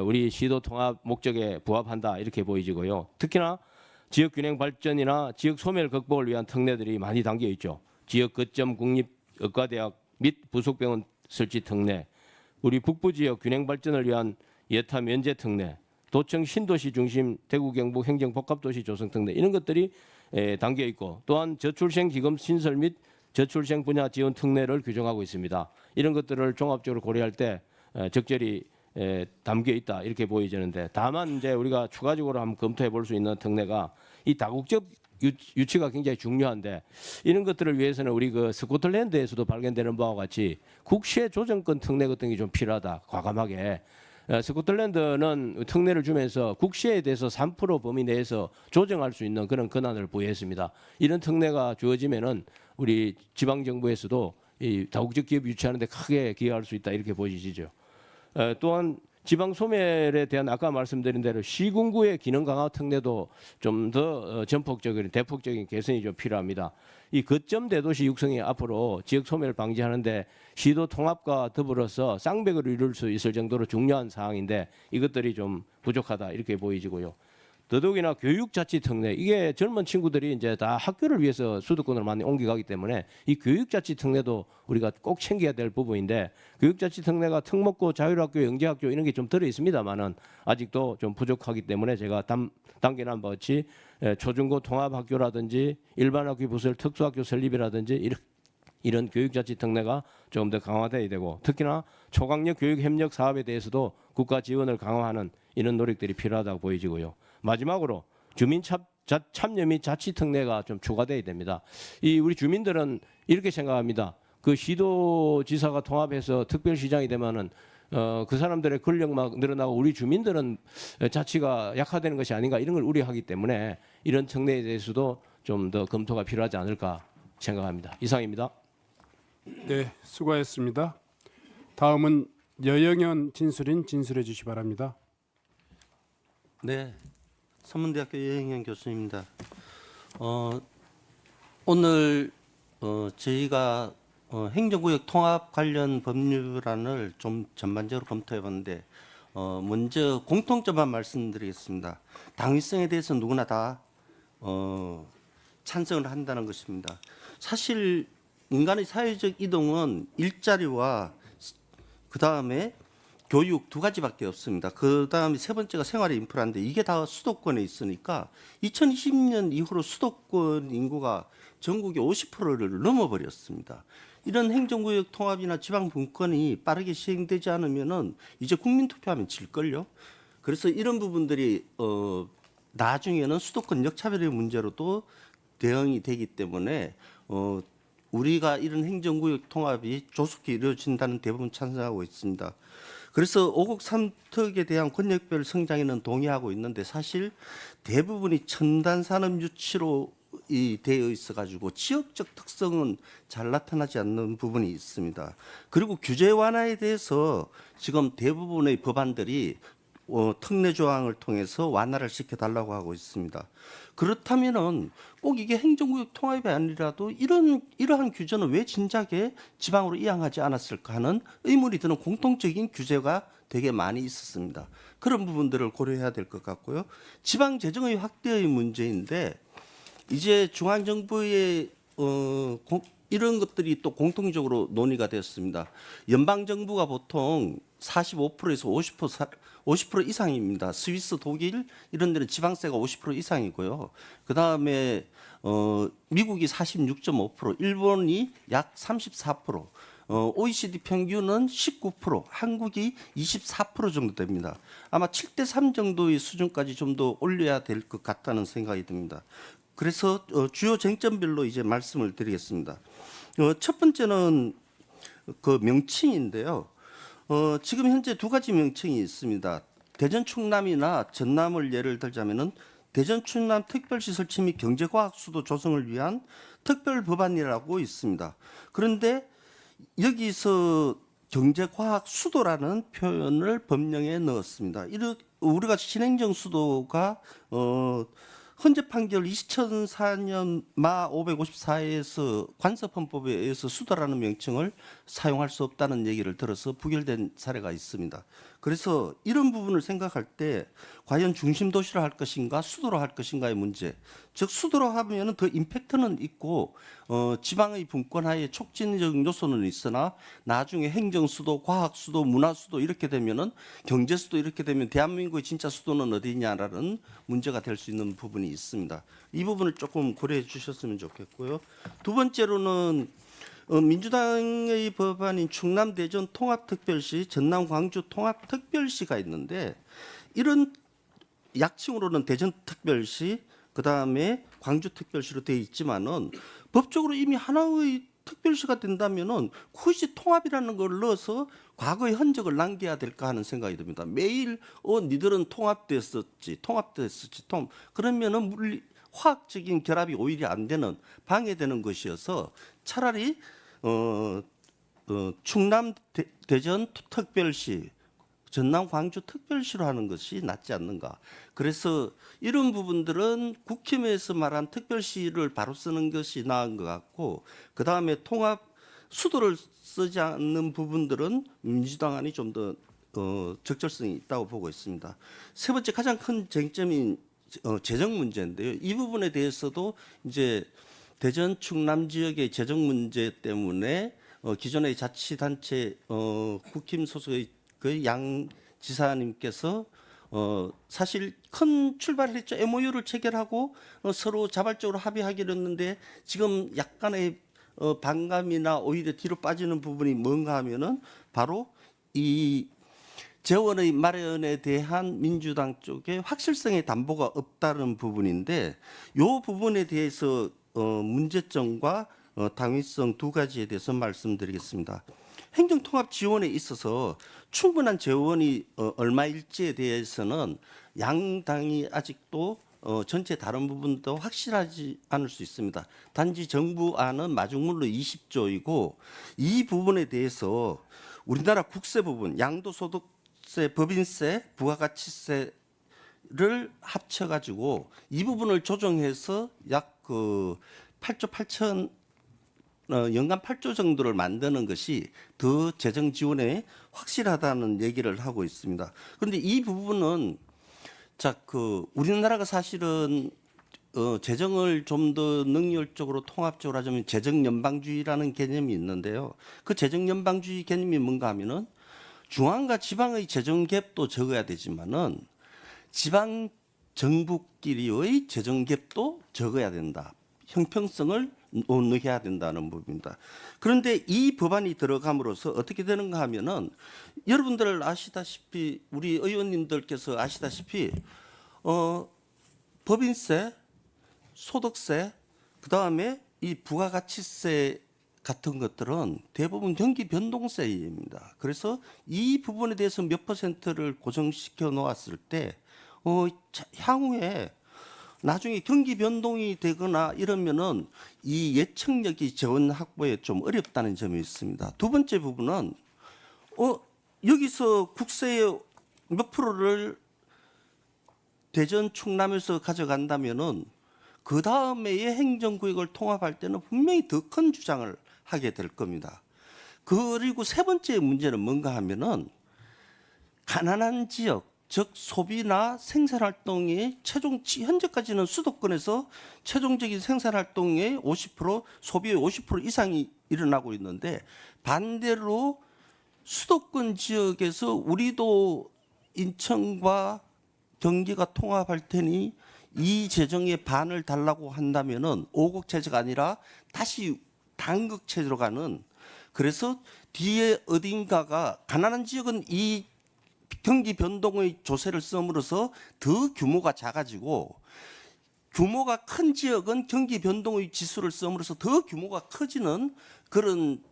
우리 시도 통합 목적에 부합한다 이렇게 보이지고요. 특히나 지역 균형 발전이나 지역 소멸 극복을 위한 특례들이 많이 담겨 있죠. 지역 거점 국립의과대학 및 부속병원 설치 특례, 우리 북부 지역 균형 발전을 위한 예타 면제 특례, 도청 신도시 중심 대구 경북 행정 복합도시 조성 특례 이런 것들이 담겨 있고 또한 저출생 기금 신설 및 저출생 분야 지원 특례를 규정하고 있습니다. 이런 것들을 종합적으로 고려할 때 적절히 담겨 있다 이렇게 보여지는데 다만 이제 우리가 추가적으로 한번 검토해 볼 수 있는 특례가 이 다국적 유치가 굉장히 중요한데 이런 것들을 위해서는 우리 그 스코틀랜드에서도 발견되는 바와 같이 국세 조정권 특례 같은 게 좀 필요하다 과감하게. 스코틀랜드는 특례를 주면서 국세에 대해서 3% 범위 내에서 조정할 수 있는 그런 권한을 부여했습니다. 이런 특례가 주어지면은 우리 지방 정부에서도 이 다국적 기업 유치하는 데 크게 기여할 수 있다 이렇게 보여지죠. 또한 지방 소멸에 대한 아까 말씀드린 대로 시군구의 기능 강화 특례도 좀 더 전폭적인 대폭적인 개선이 좀 필요합니다. 이 거점 대도시 육성이 앞으로 지역 소멸 방지하는데 시도 통합과 더불어서 쌍벽을 이룰 수 있을 정도로 중요한 사항인데 이것들이 좀 부족하다 이렇게 보이지고요. 더더욱이나 교육자치 특례 이게 젊은 친구들이 이제 다 학교를 위해서 수도권으로 많이 옮겨가기 때문에 이 교육자치 특례도 우리가 꼭 챙겨야 될 부분인데 교육자치 특례가 특목고 자율학교 영재학교 이런 게 좀 들어 있습니다만은 아직도 좀 부족하기 때문에 제가 당겨난 바와 같이 초중고 통합학교라든지 일반학교 부설 특수학교 설립이라든지 이런 교육자치 특례가 조금 더 강화돼야 되고 특히나 초강력 교육 협력 사업에 대해서도 국가 지원을 강화하는 이런 노력들이 필요하다고 보여지고요. 마지막으로 주민 참여 및 자치 특례가 좀 추가돼야 됩니다. 이 우리 주민들은 이렇게 생각합니다. 그 시도지사가 통합해서 특별시장이 되면은 그 사람들의 권력만 늘어나고 우리 주민들은 자치가 약화되는 것이 아닌가 이런 걸 우려하기 때문에 이런 특례에 대해서도 좀 더 검토가 필요하지 않을까 생각합니다. 이상입니다. 네, 수고하셨습니다. 다음은 여영현 진술인 진술해 주시 기 바랍니다. 네, 선문대학교 여영현 교수입니다. 오늘 저희가 행정구역 통합 관련 법률안을 좀 전반적으로 검토해봤는데 먼저 공통점만 말씀드리겠습니다. 당위성에 대해서 누구나 다 찬성을 한다는 것입니다. 사실 인간의 사회적 이동은 일자리와 그 다음에 교육 두 가지밖에 없습니다. 그 다음에 세 번째가 생활의 인프라인데 이게 다 수도권에 있으니까 2020년 이후로 수도권 인구가 전국의 50%를 넘어버렸습니다. 이런 행정구역 통합이나 지방 분권이 빠르게 시행되지 않으면은 이제 국민투표하면 질걸요. 그래서 이런 부분들이 나중에는 수도권 역차별의 문제로도 대응이 되기 때문에 우리가 이런 행정구역 통합이 조속히 이루어진다는 대부분 찬성하고 있습니다. 그래서 5국 3특에 대한 권역별 성장에는 동의하고 있는데 사실 대부분이 첨단 산업 유치로 되어 있어가지고 지역적 특성은 잘 나타나지 않는 부분이 있습니다. 그리고 규제 완화에 대해서 지금 대부분의 법안들이 특례 조항을 통해서 완화를 시켜달라고 하고 있습니다. 그렇다면은 꼭 이게 행정구역 통합이 아니라도 이러한 규제는 왜 진작에 지방으로 이양하지 않았을까 하는 의문이 드는 공통적인 규제가 되게 많이 있었습니다. 그런 부분들을 고려해야 될 것 같고요. 지방 재정의 확대의 문제인데 이제 중앙 정부의 이런 것들이 또 공통적으로 논의가 되었습니다. 연방 정부가 보통 45%에서 50% 이상입니다. 스위스, 독일 이런 데는 지방세가 50% 이상이고요. 그 다음에 미국이 46.5%, 일본이 약 34%, OECD 평균은 19%, 한국이 24% 정도 됩니다. 아마 7대3 정도의 수준까지 좀 더 올려야 될 것 같다는 생각이 듭니다. 그래서 주요 쟁점별로 이제 말씀을 드리겠습니다. 첫 번째는 그 명칭인데요. 지금 현재 두 가지 명칭이 있습니다. 대전 충남이나 전남을 예를 들자면은 대전 충남 특별시 설치 및 경제과학 수도 조성을 위한 특별 법안이라고 있습니다. 그런데 여기서 경제과학 수도라는 표현을 법령에 넣었습니다. 우리가 신행정 수도가 헌재 판결 2004년 마 554에서 관습헌법에 의해서 수도라는 명칭을 사용할 수 없다는 얘기를 들어서 부결된 사례가 있습니다. 그래서 이런 부분을 생각할 때 과연 중심 도시로 할 것인가 수도로 할 것인가의 문제. 즉 수도로 하면은 더 임팩트는 있고 지방의 분권화에 촉진적 요소는 있으나 나중에 행정 수도, 과학 수도, 문화 수도 이렇게 되면은 경제 수도 이렇게 되면 대한민국의 진짜 수도는 어디냐라는 문제가 될 수 있는 부분이 있습니다. 이 부분을 조금 고려해 주셨으면 좋겠고요. 두 번째로는 민주당의 법안인 충남 대전 통합특별시, 전남 광주 통합특별시가 있는데 이런 약칭으로는 대전특별시, 그 다음에 광주특별시로 되어 있지만은 법적으로 이미 하나의 특별시가 된다면은 굳이 통합이라는 걸 넣어서 과거의 흔적을 남겨야 될까 하는 생각이 듭니다. 매일 니들은 통합됐었지, 그러면은 화학적인 결합이 오히려 안 되는 방해되는 것이어서 차라리 충남 대전 특별시, 전남 광주 특별시로 하는 것이 낫지 않는가. 그래서 이런 부분들은 국힘에서 말한 특별시를 바로 쓰는 것이 나은 것 같고, 그 다음에 통합 수도를 쓰지 않는 부분들은 민주당 안이 좀 더 적절성이 있다고 보고 있습니다. 세 번째 가장 큰 쟁점인 재정 문제인데요. 이 부분에 대해서도 이제 대전 충남 지역의 재정 문제 때문에 기존의 자치단체 국힘 소속의 그 양 지사님께서 사실 큰 출발을 했죠. MOU를 체결하고 서로 자발적으로 합의하기로 했는데 지금 약간의 반감이나 오히려 뒤로 빠지는 부분이 뭔가 하면은 바로 이 재원의 마련에 대한 민주당 쪽에 확실성의 담보가 없다는 부분인데 이 부분에 대해서 문제점과 당위성 두 가지에 대해서 말씀드리겠습니다. 행정통합 지원에 있어서 충분한 재원이 얼마일지에 대해서는 양당이 아직도 전체 다른 부분도 확실하지 않을 수 있습니다. 단지 정부안은 마중물로 20조이고 이 부분에 대해서 우리나라 국세 부분, 양도소득세, 법인세, 부가가치세를 합쳐가지고 이 부분을 조정해서 약 8조 8천 연간 8조 정도를 만드는 것이 더 재정 지원에 확실하다는 얘기를 하고 있습니다. 그런데 이 부분은 우리나라가 사실은 재정을 좀 더 능률적으로 통합적으로 하자면 재정 연방주의라는 개념이 있는데요. 그 재정 연방주의 개념이 뭔가 하면은 중앙과 지방의 재정 갭도 적어야 되지만은 지방 정부끼리의 재정 갭도 적어야 된다. 형평성을 논의해야 된다는 부분입니다. 그런데 이 법안이 들어감으로써 어떻게 되는가 하면은 여러분들 아시다시피 우리 의원님들께서 아시다시피 법인세, 소득세, 그 다음에 이 부가가치세 같은 것들은 대부분 경기 변동세입니다. 그래서 이 부분에 대해서 몇 퍼센트를 고정시켜 놓았을 때 향후에 나중에 경기 변동이 되거나 이러면은 이 예측력이 재원 확보에 좀 어렵다는 점이 있습니다. 두 번째 부분은 여기서 국세의 몇 프로를 대전 충남에서 가져간다면은 그 다음에의 행정구역을 통합할 때는 분명히 더 큰 주장을 하게 될 겁니다. 그리고 세 번째 문제는 뭔가 하면은 가난한 지역, 즉 소비나 생산활동의 현재까지는 수도권에서 최종적인 생산활동의 50%, 소비의 50% 이상이 일어나고 있는데 반대로 수도권 지역에서 우리도 인천과 경기가 통합할 테니 이 재정의 반을 달라고 한다면은 오국 체제가 아니라 다시 단극 체제로 가는, 그래서 뒤에 어딘가가 가난한 지역은 이 경기 변동의 조세를 써므로써 더 규모가 작아지고 규모가 큰 지역은 경기 변동의 지수를 써므로써 더 규모가 커지는 그런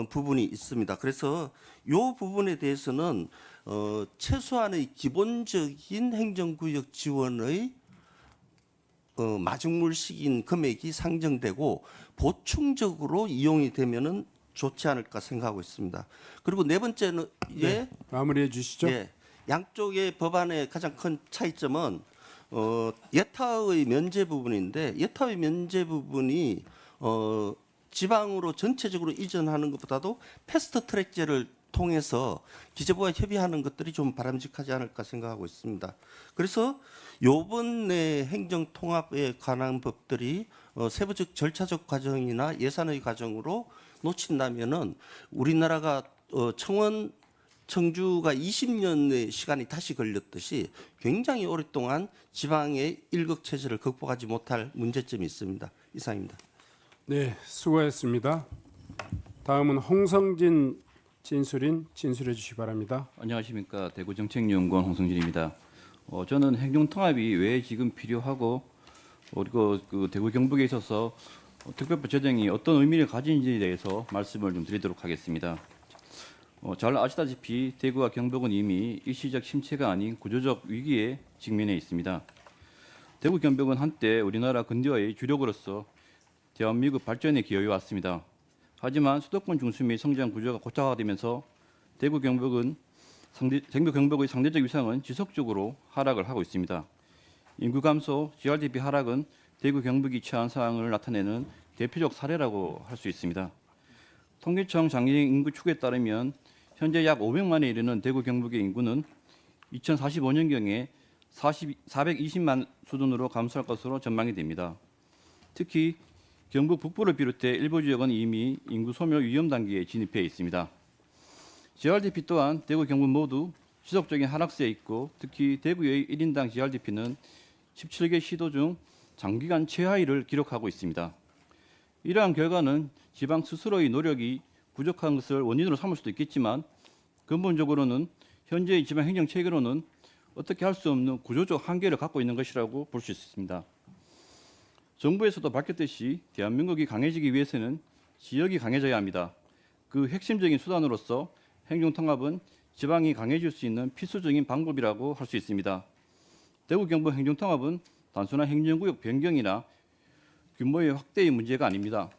부분이 있습니다. 그래서 이 부분에 대해서는 최소한의 기본적인 행정구역 지원의 마중물식인 금액이 상정되고 보충적으로 이용이 되면은 좋지 않을까 생각하고 있습니다. 그리고 네 번째는 마무리해 주시죠. 양쪽의 법안의 가장 큰 차이점은 예타의 면제 부분인데 예타의 면제 부분이 지방으로 전체적으로 이전하는 것보다도 패스트트랙제를 통해서 기재부와 협의하는 것들이 좀 바람직하지 않을까 생각하고 있습니다. 그래서 요번에 행정통합에 관한 법들이 세부적 절차적 과정이나 예산의 과정으로 놓친다면은 우리나라가 청주가 20년의 시간이 다시 걸렸듯이 굉장히 오랫동안 지방의 일극 체제를 극복하지 못할 문제점이 있습니다. 이상입니다. 네, 수고했습니다. 다음은 홍성진 진술인 진술해 주시기 바랍니다. 안녕하십니까. 대구정책연구원 홍성진입니다. 저는 행정통합이 왜 지금 필요하고 그리고 그 대구 경북에 있어서 특별법 제정이 어떤 의미를 가지는지에 대해서 말씀을 좀 드리도록 하겠습니다. 잘 아시다시피 대구와 경북은 이미 일시적 침체가 아닌 구조적 위기에 직면해 있습니다. 대구 경북은 한때 우리나라 근대화의 주력으로서 대한민국 발전에 기여해 왔습니다. 하지만 수도권 중심의 성장 구조가 고착화되면서 대구 경북의 상대적 위상은 지속적으로 하락을 하고 있습니다. 인구 감소, GRDP 하락은 대구 경북이 처한 상황을 나타내는 대표적 사례라고 할 수 있습니다. 통계청 장기 인구 추계에 따르면 현재 약 500만에 이르는 대구 경북의 인구는 2045년경에 420만 수준으로 감소할 것으로 전망이 됩니다. 특히 경북 북부를 비롯해 일부 지역은 이미 인구 소멸 위험 단계에 진입해 있습니다. GRDP 또한 대구 경북 모두 지속적인 하락세에 있고 특히 대구의 1인당 GRDP는 17개 시도 중 장기간 최하위를 기록하고 있습니다. 이러한 결과는 지방 스스로의 노력이 부족한 것을 원인으로 삼을 수도 있겠지만 근본적으로는 현재의 지방 행정 체계로는 어떻게 할 수 없는 구조적 한계를 갖고 있는 것이라고 볼 수 있습니다. 정부에서도 밝혔듯이 대한민국이 강해지기 위해서는 지역이 강해져야 합니다. 그 핵심적인 수단으로서 행정통합은 지방이 강해질 수 있는 필수적인 방법이라고 할 수 있습니다. 대구 경북 행정통합은 단순한 행정구역 변경이나 규모의 확대의 문제가 아닙니다.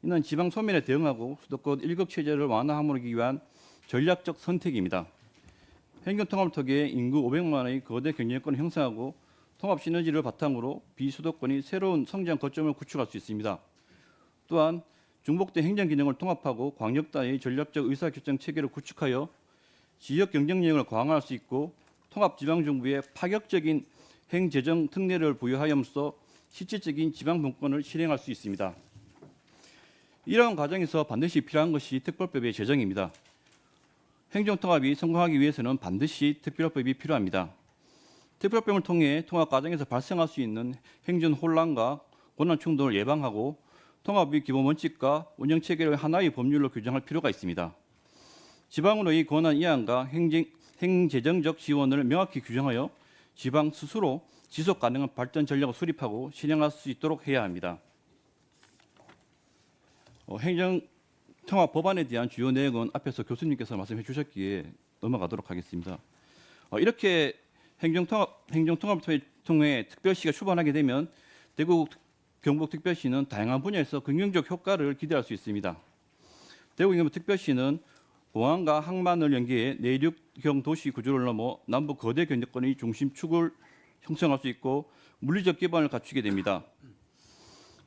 이는 지방 소멸에 대응하고 수도권 일극 체제를 완화하기 위한 전략적 선택입니다. 행정통합을 통해 인구 500만의 거대 경쟁권을 형성하고 통합 시너지를 바탕으로 비수도권이 새로운 성장 거점을 구축할 수 있습니다. 또한 중복된 행정 기능을 통합하고 광역단의 전략적 의사결정 체계를 구축하여 지역 경쟁력을 강화할 수 있고 통합 지방정부에 파격적인 행재정 특례를 부여하여서 실질적인 지방 분권을 실행할 수 있습니다. 이러한 과정에서 반드시 필요한 것이 특별법의 제정입니다. 행정통합이 성공하기 위해서는 반드시 특별법이 필요합니다. 특별법을 통해 통합 과정에서 발생할 수 있는 행정 혼란과 권한 충돌을 예방하고 통합의 기본 원칙과 운영 체계를 하나의 법률로 규정할 필요가 있습니다. 지방으로의 권한 이양과 행재정적 지원을 명확히 규정하여 지방 스스로 지속 가능한 발전 전략을 수립하고 실행할 수 있도록 해야 합니다. 행정통합 법안에 대한 주요 내용은 앞에서 교수님께서 말씀해 주셨기에 넘어가도록 하겠습니다. 이렇게 행정통합을 통해 특별시가 출범하게 되면 대구 경북특별시는 다양한 분야에서 긍정적 효과를 기대할 수 있습니다. 대구 경북특별시는 공항과 항만을 연계해 내륙 형 도시 구조를 넘어 남북 거대 경제권의 중심축을 형성할 수 있고 물리적 기반을 갖추게 됩니다.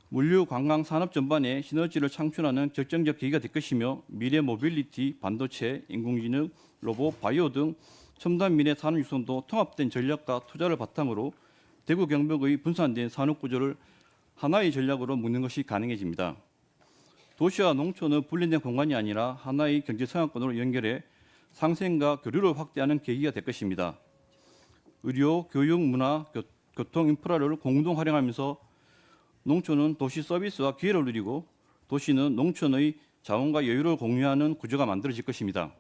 물류, 관광, 산업 전반에 시너지를 창출하는 결정적 계기가 될 것이며 미래 모빌리티, 반도체, 인공지능, 로봇, 바이오 등 첨단 미래 산업 육성도 통합된 전략과 투자를 바탕으로 대구 경북의 분산된 산업 구조를 하나의 전략으로 묶는 것이 가능해집니다. 도시와 농촌은 분리된 공간이 아니라 하나의 경제 성향권으로 연결해 상생과 교류를 확대하는 계기가 될 것입니다. 의료, 교육, 문화, 교통 인프라를 공동 활용하면서 농촌은 도시 서비스와 기회를 누리고 도시는 농촌의 자원과 여유를 공유하는 구조가 만들어질 것입니다.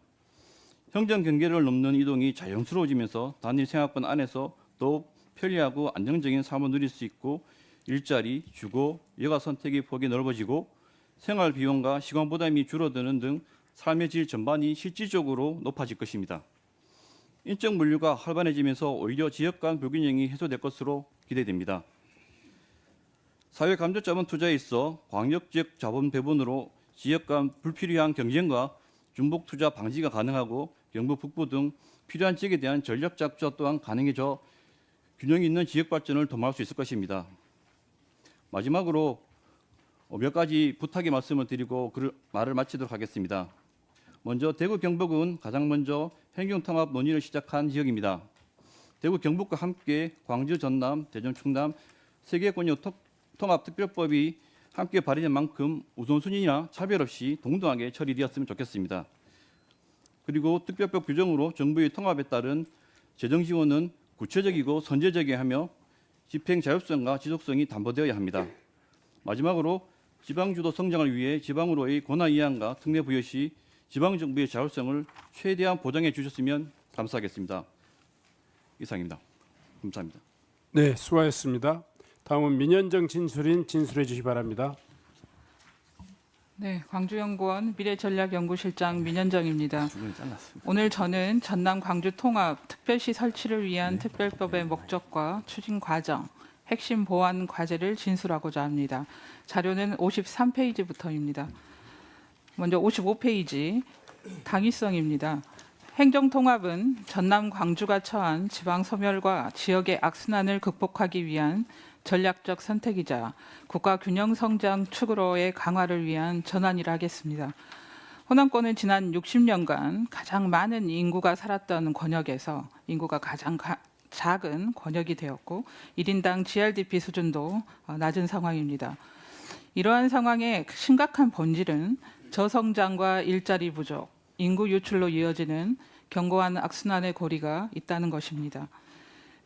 행정 경계를 넘는 이동이 자연스러워지면서 단일 생활권 안에서 더욱 편리하고 안정적인 삶을 누릴 수 있고 일자리, 주거, 여가 선택의 폭이 넓어지고 생활 비용과 시간 부담이 줄어드는 등 삶의 질 전반이 실질적으로 높아질 것입니다. 인적 물류가 활발해지면서 오히려 지역 간 불균형이 해소될 것으로 기대됩니다. 사회 감정 자본 투자에 있어 광역적 자본 배분으로 지역 간 불필요한 경쟁과 중복 투자 방지가 가능하고 경북 북부 등 필요한 지역에 대한 전략적 투자 또한 가능해져 균형 있는 지역 발전을 도모할 수 있을 것입니다. 마지막으로 몇 가지 부탁의 말씀을 드리고 말을 마치도록 하겠습니다. 먼저 대구 경북은 가장 먼저 행정통합 논의를 시작한 지역입니다. 대구 경북과 함께 광주, 전남, 대전, 충남 세계권역 통합특별법이 함께 발의된 만큼 우선순위나 차별 없이 동등하게 처리되었으면 좋겠습니다. 그리고 특별법 규정으로 정부의 통합에 따른 재정 지원은 구체적이고 선제적이어야 하며 집행 자율성과 지속성이 담보되어야 합니다. 마지막으로 지방주도 성장을 위해 지방으로의 권한 이양과 특례 부여 시 지방정부의 자율성을 최대한 보장해 주셨으면 감사하겠습니다. 이상입니다. 감사합니다. 네, 수고하셨습니다. 다음은 민현정 진술인 진술해 주시 바랍니다. 네, 광주연구원 미래전략연구실장 민현정입니다. 주문이 잘랐습니다. 오늘 저는 전남 광주 통합 특별시 설치를 위한 특별법의 목적과 추진 과정, 핵심 보완 과제를 진술하고자 합니다. 자료는 53페이지부터입니다. 먼저 55페이지 당위성입니다. 행정통합은 전남 광주가 처한 지방 소멸과 지역의 악순환을 극복하기 위한 전략적 선택이자 국가 균형 성장 축으로의 강화를 위한 전환이라 하겠습니다. 호남권은 지난 60년간 가장 많은 인구가 살았던 권역에서 인구가 가장 작은 권역이 되었고 1인당 GRDP 수준도 낮은 상황입니다. 이러한 상황의 심각한 본질은 저성장과 일자리 부족, 인구 유출로 이어지는 견고한 악순환의 고리가 있다는 것입니다.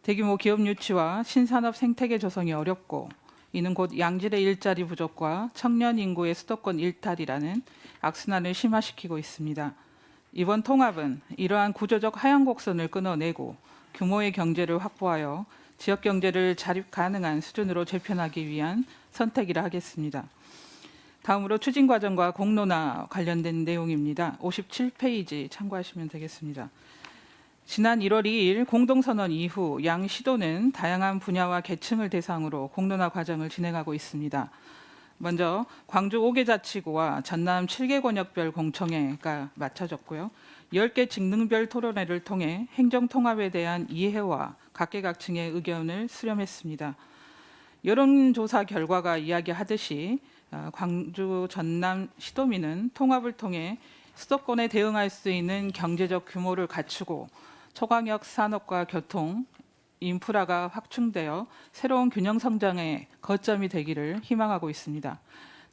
대규모 기업 유치와 신산업 생태계 조성이 어렵고 이는 곧 양질의 일자리 부족과 청년 인구의 수도권 일탈이라는 악순환을 심화시키고 있습니다. 이번 통합은 이러한 구조적 하향 곡선을 끊어내고 규모의 경제를 확보하여 지역 경제를 자립 가능한 수준으로 재편하기 위한 선택이라 하겠습니다. 다음으로 추진 과정과 공론화 관련된 내용입니다. 57페이지 참고하시면 되겠습니다. 지난 1월 2일 공동선언 이후 양 시도는 다양한 분야와 계층을 대상으로 공론화 과정을 진행하고 있습니다. 먼저 광주 5개 자치구와 전남 7개 권역별 공청회가 마쳐졌고요. 10개 직능별 토론회를 통해 행정통합에 대한 이해와 각계각층의 의견을 수렴했습니다. 여론조사 결과가 이야기하듯이 광주, 전남 시도민은 통합을 통해 수도권에 대응할 수 있는 경제적 규모를 갖추고 초광역 산업과 교통, 인프라가 확충되어 새로운 균형 성장의 거점이 되기를 희망하고 있습니다.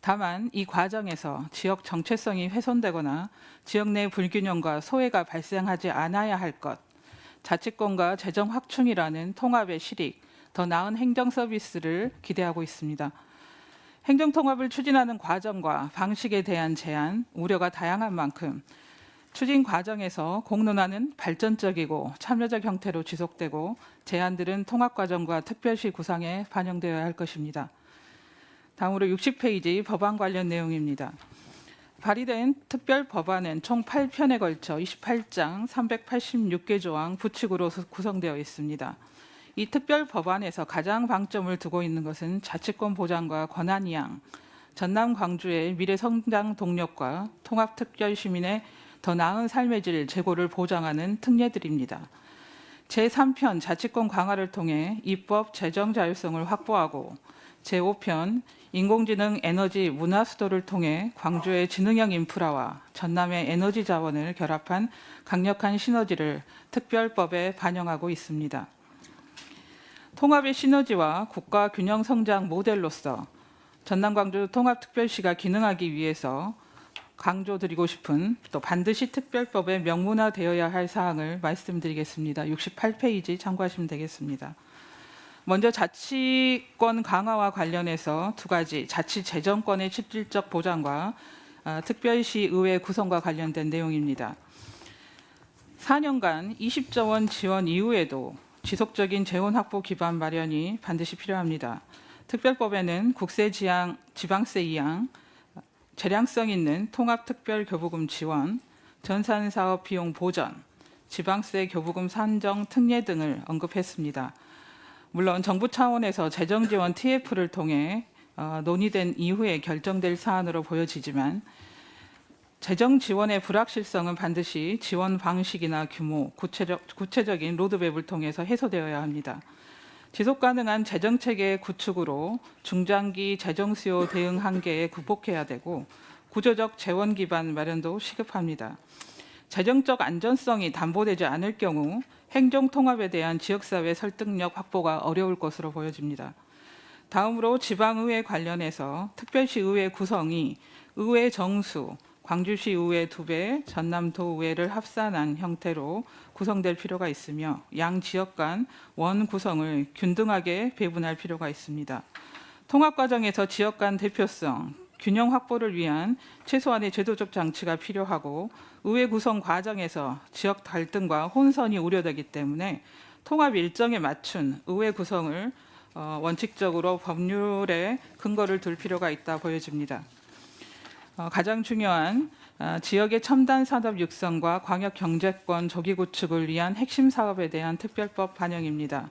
다만 이 과정에서 지역 정체성이 훼손되거나 지역 내 불균형과 소외가 발생하지 않아야 할 것, 자치권과 재정 확충이라는 통합의 실익, 더 나은 행정 서비스를 기대하고 있습니다. 행정통합을 추진하는 과정과 방식에 대한 제안, 우려가 다양한 만큼 추진 과정에서 공론화는 발전적이고 참여적 형태로 지속되고 제안들은 통합 과정과 특별시 구상에 반영되어야 할 것입니다. 다음으로 60페이지 법안 관련 내용입니다. 발의된 특별 법안은 총 8편에 걸쳐 28장 386개 조항 부칙으로 구성되어 있습니다. 이 특별 법안에서 가장 방점을 두고 있는 것은 자치권 보장과 권한 이양, 전남 광주의 미래 성장 동력과 통합 특별 시민의 더 나은 삶의 질 제고를 보장하는 특례들입니다. 제3편 자치권 강화를 통해 입법 재정 자율성을 확보하고 제5편 인공지능 에너지 문화 수도를 통해 광주의 지능형 인프라와 전남의 에너지 자원을 결합한 강력한 시너지를 특별법에 반영하고 있습니다. 통합의 시너지와 국가 균형 성장 모델로서 전남 광주 통합특별시가 기능하기 위해서 강조드리고 싶은 또 반드시 특별법에 명문화되어야 할 사항을 말씀드리겠습니다. 68페이지 참고하시면 되겠습니다. 먼저 자치권 강화와 관련해서 두 가지 자치재정권의 실질적 보장과 특별시 의회 구성과 관련된 내용입니다. 4년간 20조 원 지원 이후에도 지속적인 재원 확보 기반 마련이 반드시 필요합니다. 특별법에는 국세지양, 지방세 이양, 재량성 있는 통합특별교부금 지원, 전산사업 비용 보전, 지방세 교부금 산정 특례 등을 언급했습니다. 물론 정부 차원에서 재정지원 TF를 통해 논의된 이후에 결정될 사안으로 보여지지만 재정 지원의 불확실성은 반드시 지원 방식이나 규모, 구체적인 로드맵을 통해서 해소되어야 합니다. 지속 가능한 재정 체계 구축으로 중장기 재정 수요 대응 한계에 극복해야 되고 구조적 재원 기반 마련도 시급합니다. 재정적 안전성이 담보되지 않을 경우 행정 통합에 대한 지역사회 설득력 확보가 어려울 것으로 보여집니다. 다음으로 지방의회 관련해서 특별시 의회 구성이 의회 정수, 광주시 의회 2배, 전남도 의회를 합산한 형태로 구성될 필요가 있으며 양 지역 간 원 구성을 균등하게 배분할 필요가 있습니다. 통합 과정에서 지역 간 대표성, 균형 확보를 위한 최소한의 제도적 장치가 필요하고 의회 구성 과정에서 지역 갈등과 혼선이 우려되기 때문에 통합 일정에 맞춘 의회 구성을 원칙적으로 법률에 근거를 둘 필요가 있다 보여집니다. 가장 중요한 지역의 첨단 산업 육성과 광역 경제권 조기 구축을 위한 핵심 사업에 대한 특별법 반영입니다.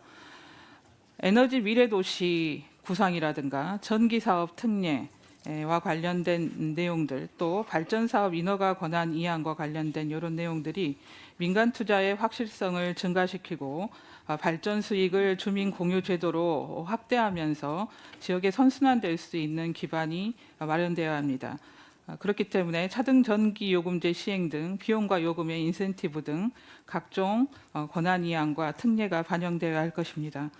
에너지 미래 도시 구상이라든가 전기 사업 특례와 관련된 내용들, 또 발전 사업 인허가 권한 이양과 관련된 이런 내용들이 민간 투자의 확실성을 증가시키고 발전 수익을 주민 공유 제도로 확대하면서 지역에 선순환될 수 있는 기반이 마련되어야 합니다. 그렇기 때문에 차등 전기 요금제 시행 등 비용과 요금의 인센티브 등 각종 권한 이양과 특례가 반영되어야 할 것입니다.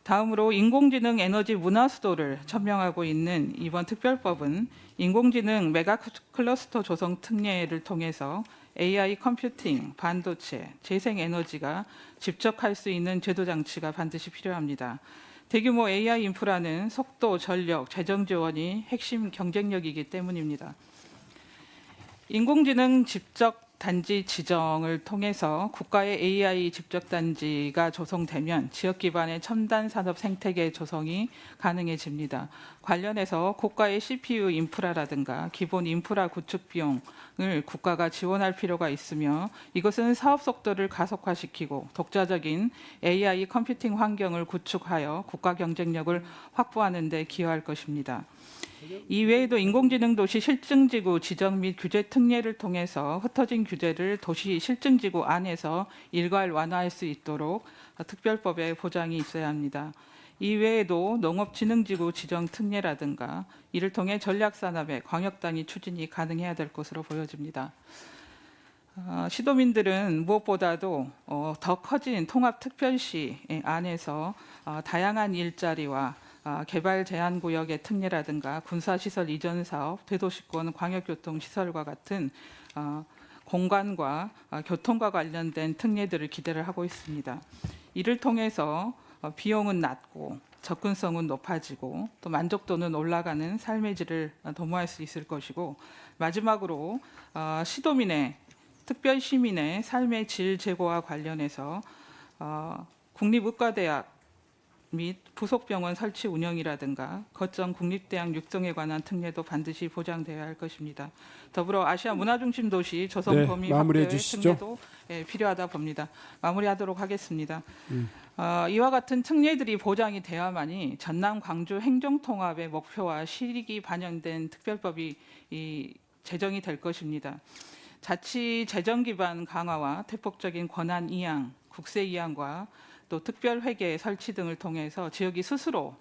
다음으로 인공지능 에너지 문화 수도를 천명하고 있는 이번 특별법은 인공지능 메가 클러스터 조성 특례를 통해서 AI 컴퓨팅, 반도체, 재생에너지가 집적할 수 있는 제도 장치가 반드시 필요합니다. 대규모 AI 인프라는 속도, 전력, 재정 지원이 핵심 경쟁력이기 때문입니다. 인공지능 집적 단지 지정을 통해서 국가의 AI 집적 단지가 조성되면 지역 기반의 첨단 산업 생태계 조성이 가능해집니다. 관련해서 고가의 CPU 인프라라든가 기본 인프라 구축 비용을 국가가 지원할 필요가 있으며 이것은 사업 속도를 가속화시키고 독자적인 AI 컴퓨팅 환경을 구축하여 국가 경쟁력을 확보하는 데 기여할 것입니다. 이외에도 인공지능 도시 실증지구 지정 및 규제 특례를 통해서 흩어진 규제를 도시 실증지구 안에서 일괄 완화할 수 있도록 특별법에 보장이 있어야 합니다. 이외에도 농업진흥지구 지정 특례라든가 이를 통해 전략산업의 광역단위 추진이 가능해야 될 것으로 보여집니다. 시도민들은 무엇보다도 더 커진 통합특별시 안에서 다양한 일자리와 개발 제한 구역의 특례라든가 군사시설 이전 사업, 대도시권 광역교통시설과 같은 공간과 교통과 관련된 특례들을 기대를 하고 있습니다. 이를 통해서 비용은 낮고 접근성은 높아지고 또 만족도는 올라가는 삶의 질을 도모할 수 있을 것이고 마지막으로 시도민의 특별 시민의 삶의 질 제고와 관련해서 국립의과대학 및 부속병원 설치 운영이라든가 거점 국립대학 육성에 관한 특례도 반드시 보장되어야 할 것입니다. 더불어 아시아 문화중심 도시 조성 네, 네, 마무리해 범위 확대의 주시죠. 특례도 필요하다 봅니다. 마무리하도록 하겠습니다. 이와 같은 특례들이 보장이 되어야만이 전남 광주 행정통합의 목표와 실익이 반영된 특별법이 제정이 될 것입니다. 자치 재정 기반 강화와 대폭적인 권한 이양, 국세 이양과 또 특별 회계 설치 등을 통해서 지역이 스스로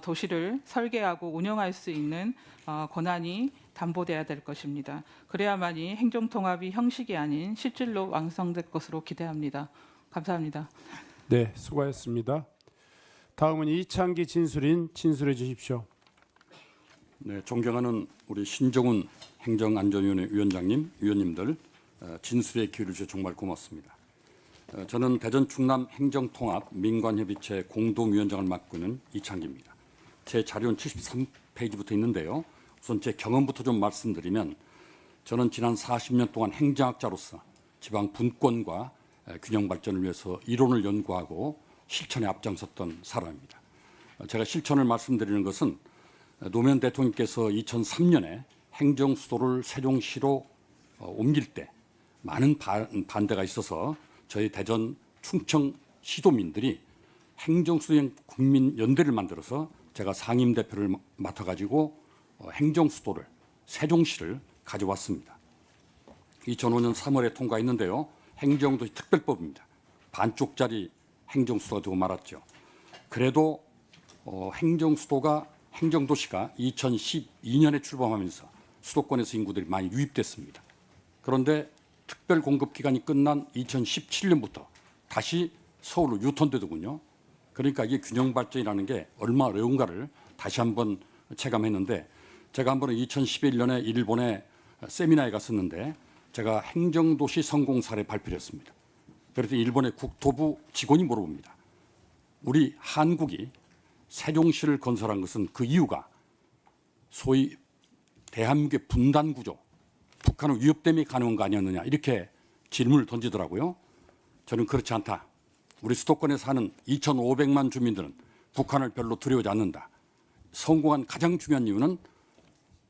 도시를 설계하고 운영할 수 있는 권한이 담보돼야 될 것입니다. 그래야만이 행정통합이 형식이 아닌 실질로 완성될 것으로 기대합니다. 감사합니다. 네, 수고하셨습니다. 다음은 이창기 진술인 진술해 주십시오. 네, 존경하는 우리 신정훈 행정안전위원회 위원장님, 위원님들 진술의 기회를 주셔서 정말 고맙습니다. 저는 대전 충남 행정통합 민관협의체 공동위원장을 맡고 있는 이창기입니다. 제 자료는 73페이지부터 있는데요. 우선 제 경험부터 좀 말씀드리면 저는 지난 40년 동안 행정학자로서 지방 분권과 균형 발전을 위해서 이론을 연구하고 실천에 앞장섰던 사람입니다. 제가 실천을 말씀드리는 것은 노무현 대통령께서 2003년에 행정 수도를 세종시로 옮길 때 많은 반대가 있어서 저희 대전 충청 시도민들이 행정수도 국민연대를 만들어서 제가 상임대표를 맡아가지고 행정수도를 세종시를 가져왔습니다. 2005년 3월에 통과했는데요. 행정도시 특별법입니다. 반쪽짜리 행정수도가 되고 말았죠. 그래도 행정도시가 2012년에 출범하면서 수도권에서 인구들이 많이 유입됐습니다. 그런데 특별 공급 기간이 끝난 2017년부터 다시 서울로 유턴되더군요. 그러니까 이게 균형 발전이라는 게 얼마나 어려운가를 다시 한번 체감했는데 제가 한 번은 2011년에 일본에 세미나에 갔었는데 제가 행정도시 성공 사례 발표를 했습니다. 그래서 일본의 국토부 직원이 물어봅니다. 우리 한국이 세종시를 건설한 것은 그 이유가 소위 대한민국의 분단 구조, 북한의 위협 때문에 가능한 거 아니었느냐 이렇게 질문을 던지더라고요. 저는 그렇지 않다. 우리 수도권에 사는 2,500만 주민들은 북한을 별로 두려워하지 않는다. 성공한 가장 중요한 이유는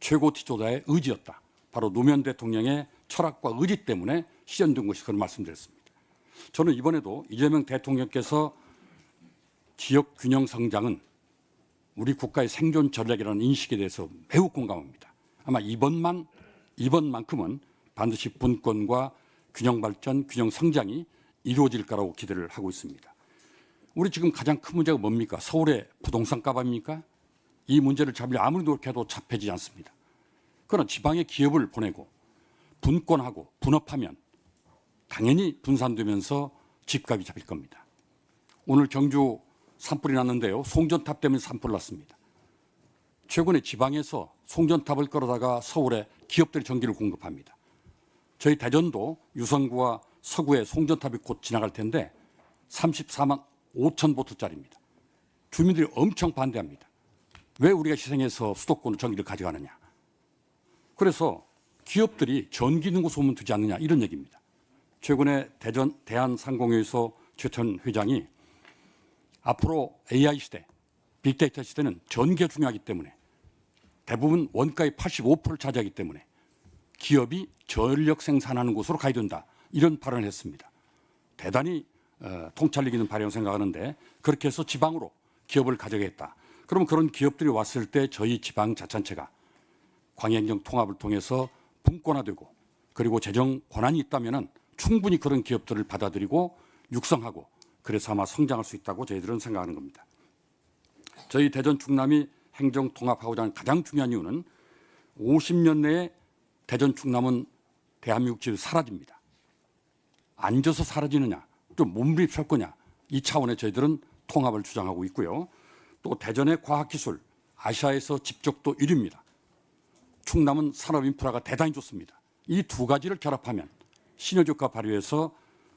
최고 지도자의 의지였다. 바로 노무현 대통령의 철학과 의지 때문에 실현된 것이 그런 말씀드렸습니다. 저는 이번에도 이재명 대통령께서 지역 균형 성장은 우리 국가의 생존 전략이라는 인식에 대해서 매우 공감합니다. 아마 이번만큼은 반드시 분권과 균형 발전, 균형 성장이 이루어질 거라고 기대를 하고 있습니다. 우리 지금 가장 큰 문제가 뭡니까? 서울의 부동산 값입니까? 이 문제를 잡으려 아무리 노력해도 잡혀지지 않습니다. 그러나 지방에 기업을 보내고 분권하고 분업하면 당연히 분산되면서 집값이 잡힐 겁니다. 오늘 경주 산불이 났는데요. 송전탑 때문에 산불 났습니다. 최근에 지방에서 송전탑을 끌어다가 서울에 기업들이 전기를 공급합니다. 저희 대전도 유성구와 서구에 송전탑이 곧 지나갈 텐데 34만 5천 보트짜리입니다. 주민들이 엄청 반대합니다. 왜 우리가 희생해서 수도권으로 전기를 가져가느냐. 그래서 기업들이 전기 있는 곳 오면 되지 않느냐 이런 얘기입니다. 최근에 대전 대한상공회의소 최천 회장이 앞으로 AI 시대, 빅데이터 시대는 전기가 중요하기 때문에 대부분 원가의 85%를 차지하기 때문에 기업이 전력 생산하는 곳으로 가야 된다. 이런 발언을 했습니다. 대단히 통찰력 있는 발언을 생각하는데 그렇게 해서 지방으로 기업을 가져가겠다. 그럼 그런 기업들이 왔을 때 저희 지방자치단체가 광해행정 통합을 통해서 분권화되고 그리고 재정 권한이 있다면 충분히 그런 기업들을 받아들이고 육성하고 그래서 아마 성장할 수 있다고 저희들은 생각하는 겁니다. 저희 대전 충남이 행정 통합하고자 하는 가장 중요한 이유는 50년 내에 대전 충남은 대한민국 지역이 사라집니다. 앉아서 사라지느냐, 또 몸부림칠 거냐 이 차원에 저희들은 통합을 주장하고 있고요. 또 대전의 과학기술 아시아에서 집적도 1위입니다. 충남은 산업 인프라가 대단히 좋습니다. 이 두 가지를 결합하면 시너지효과 발휘해서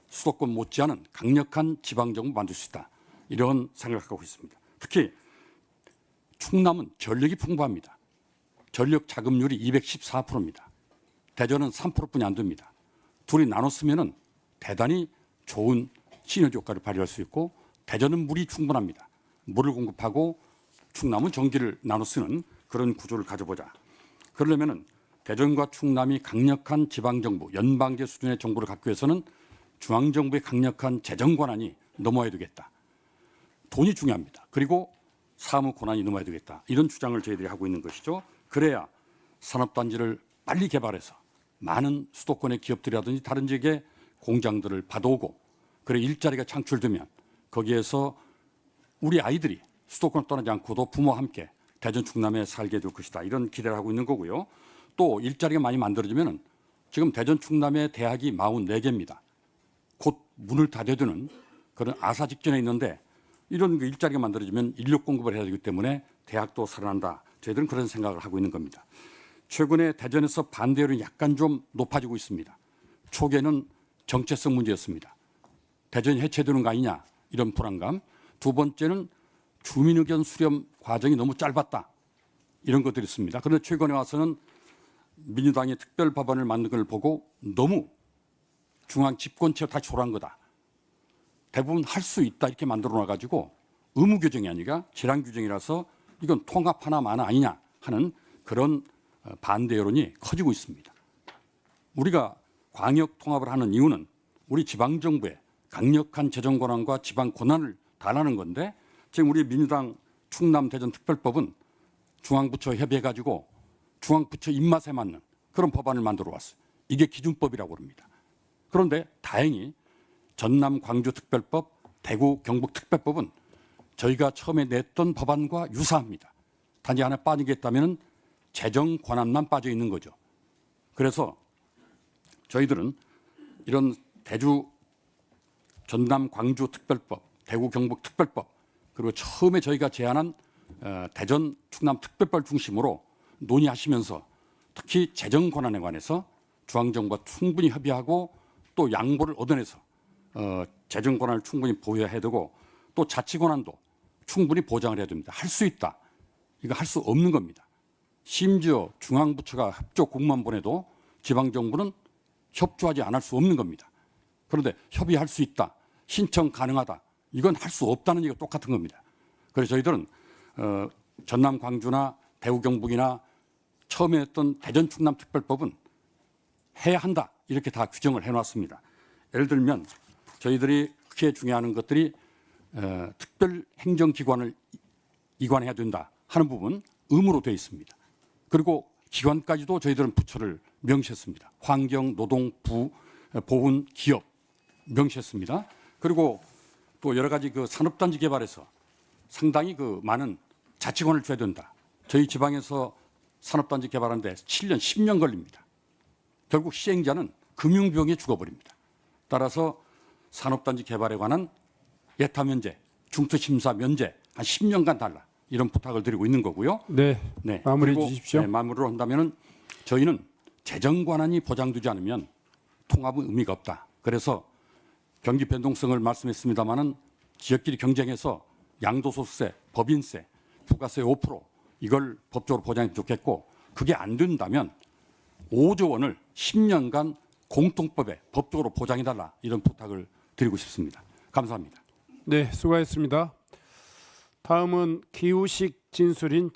수도권 못지않은 강력한 지방정부 만들 수 있다. 이런 생각을 하고 있습니다. 특히 충남은 전력이 풍부합니다. 전력 자금률이 214%입니다. 대전은 3%뿐이 안 됩니다. 둘이 나눠 쓰면은 대단히 좋은 시너지 효과를 발휘할 수 있고 대전은 물이 충분합니다. 물을 공급하고 충남은 전기를 나눠 쓰는 그런 구조를 가져보자. 그러려면은 대전과 충남이 강력한 지방정부, 연방제 수준의 정부를 갖기 위해서는 중앙정부의 강력한 재정 권한이 넘어야 되겠다. 돈이 중요합니다. 그리고 사무 권한이 넘어야 되겠다. 이런 주장을 저희들이 하고 있는 것이죠. 그래야 산업단지를 빨리 개발해서 많은 수도권의 기업들이라든지 다른 지역의 공장들을 받아오고 그래 일자리가 창출되면 거기에서 우리 아이들이 수도권을 떠나지 않고도 부모와 함께 대전 충남에 살게 될 것이다. 이런 기대를 하고 있는 거고요. 또 일자리가 많이 만들어지면 지금 대전 충남의 대학이 44개입니다. 곧 문을 닫아두는 그런 아사 직전에 있는데 이런 그 일자리가 만들어지면 인력 공급을 해야 되기 때문에 대학도 살아난다. 저희들은 그런 생각을 하고 있는 겁니다. 최근에 대전에서 반대율이 약간 좀 높아지고 있습니다. 초기에는 정체성 문제였습니다. 대전이 해체되는 거 아니냐 이런 불안감. 두 번째는 주민 의견 수렴 과정이 너무 짧았다. 이런 것들이 있습니다. 그런데 최근에 와서는 민주당이 특별 법안을 만든 걸 보고 너무 중앙 집권체가 다시 조란 거다. 대부분 할 수 있다 이렇게 만들어 놔가지고 의무 규정이 아니라 질환 규정이라서 이건 통합 하나 마나 아니냐 하는 그런 반대 여론이 커지고 있습니다. 우리가 광역 통합을 하는 이유는 우리 지방 정부의 강력한 재정 권한과 지방 권한을 달하는 건데 지금 우리 민주당 충남 대전 특별법은 중앙부처 협의해가지고 중앙부처 입맛에 맞는 그런 법안을 만들어 왔어요. 이게 기준법이라고 합니다. 그런데 다행히 전남 광주 특별법, 대구 경북 특별법은 저희가 처음에 냈던 법안과 유사합니다. 단지 하나 빠지겠다면 재정 권한만 빠져 있는 거죠. 그래서 저희들은 이런 대주 전남 광주 특별법, 대구 경북 특별법 그리고 처음에 저희가 제안한 대전 충남 특별법 중심으로 논의하시면서 특히 재정 권한에 관해서 중앙정부와 충분히 협의하고 또 양보를 얻어내서 재정 권한을 충분히 보여야 되고 또 자치 권한도 충분히 보장을 해야 됩니다. 할 수 있다. 이거 할 수 없는 겁니다. 심지어 중앙부처가 협조 공문 보내도 지방정부는 협조하지 않을 수 없는 겁니다. 그런데 협의할 수 있다. 신청 가능하다. 이건 할 수 없다는 얘기가 똑같은 겁니다. 그래서 저희들은 전남 광주나 대구 경북이나 처음에 했던 대전 충남 특별법은 해야 한다. 이렇게 다 규정을 해놨습니다. 예를 들면 저희들이 크게 중요한 것들이 특별 행정기관을 이관해야 된다 하는 부분 의무로 되어 있습니다. 그리고 기관까지도 저희들은 부처를 명시했습니다. 환경, 노동, 보훈, 기업 명시했습니다. 그리고 또 여러 가지 그 산업단지 개발에서 상당히 그 많은 자치권을 줘야 된다. 저희 지방에서 산업단지 개발하는데 7년, 10년 걸립니다. 결국 시행자는 금융비용에 죽어버립니다. 따라서 산업단지 개발에 관한 예타 면제, 중투심사 면제 한 10년간 달라 이런 부탁을 드리고 있는 거고요. 네, 마무리해 그리고, 주십시오. 네, 마무리로 한다면은 저희는 재정 권한이 보장되지 않으면 통합은 의미가 없다. 그래서 경기 변동성을 말씀했습니다마는 지역끼리 경쟁해서 양도소득세, 법인세, 부가세 5% 이걸 법적으로 보장해 좋겠고 그게 안 된다면 5조 원을 10년간 공통법에 법적으로 보장해달라 이런 부탁을 드리고 싶습니다. 감사합니다. 네, 수고하셨습니다. 다음은 기후식 진술인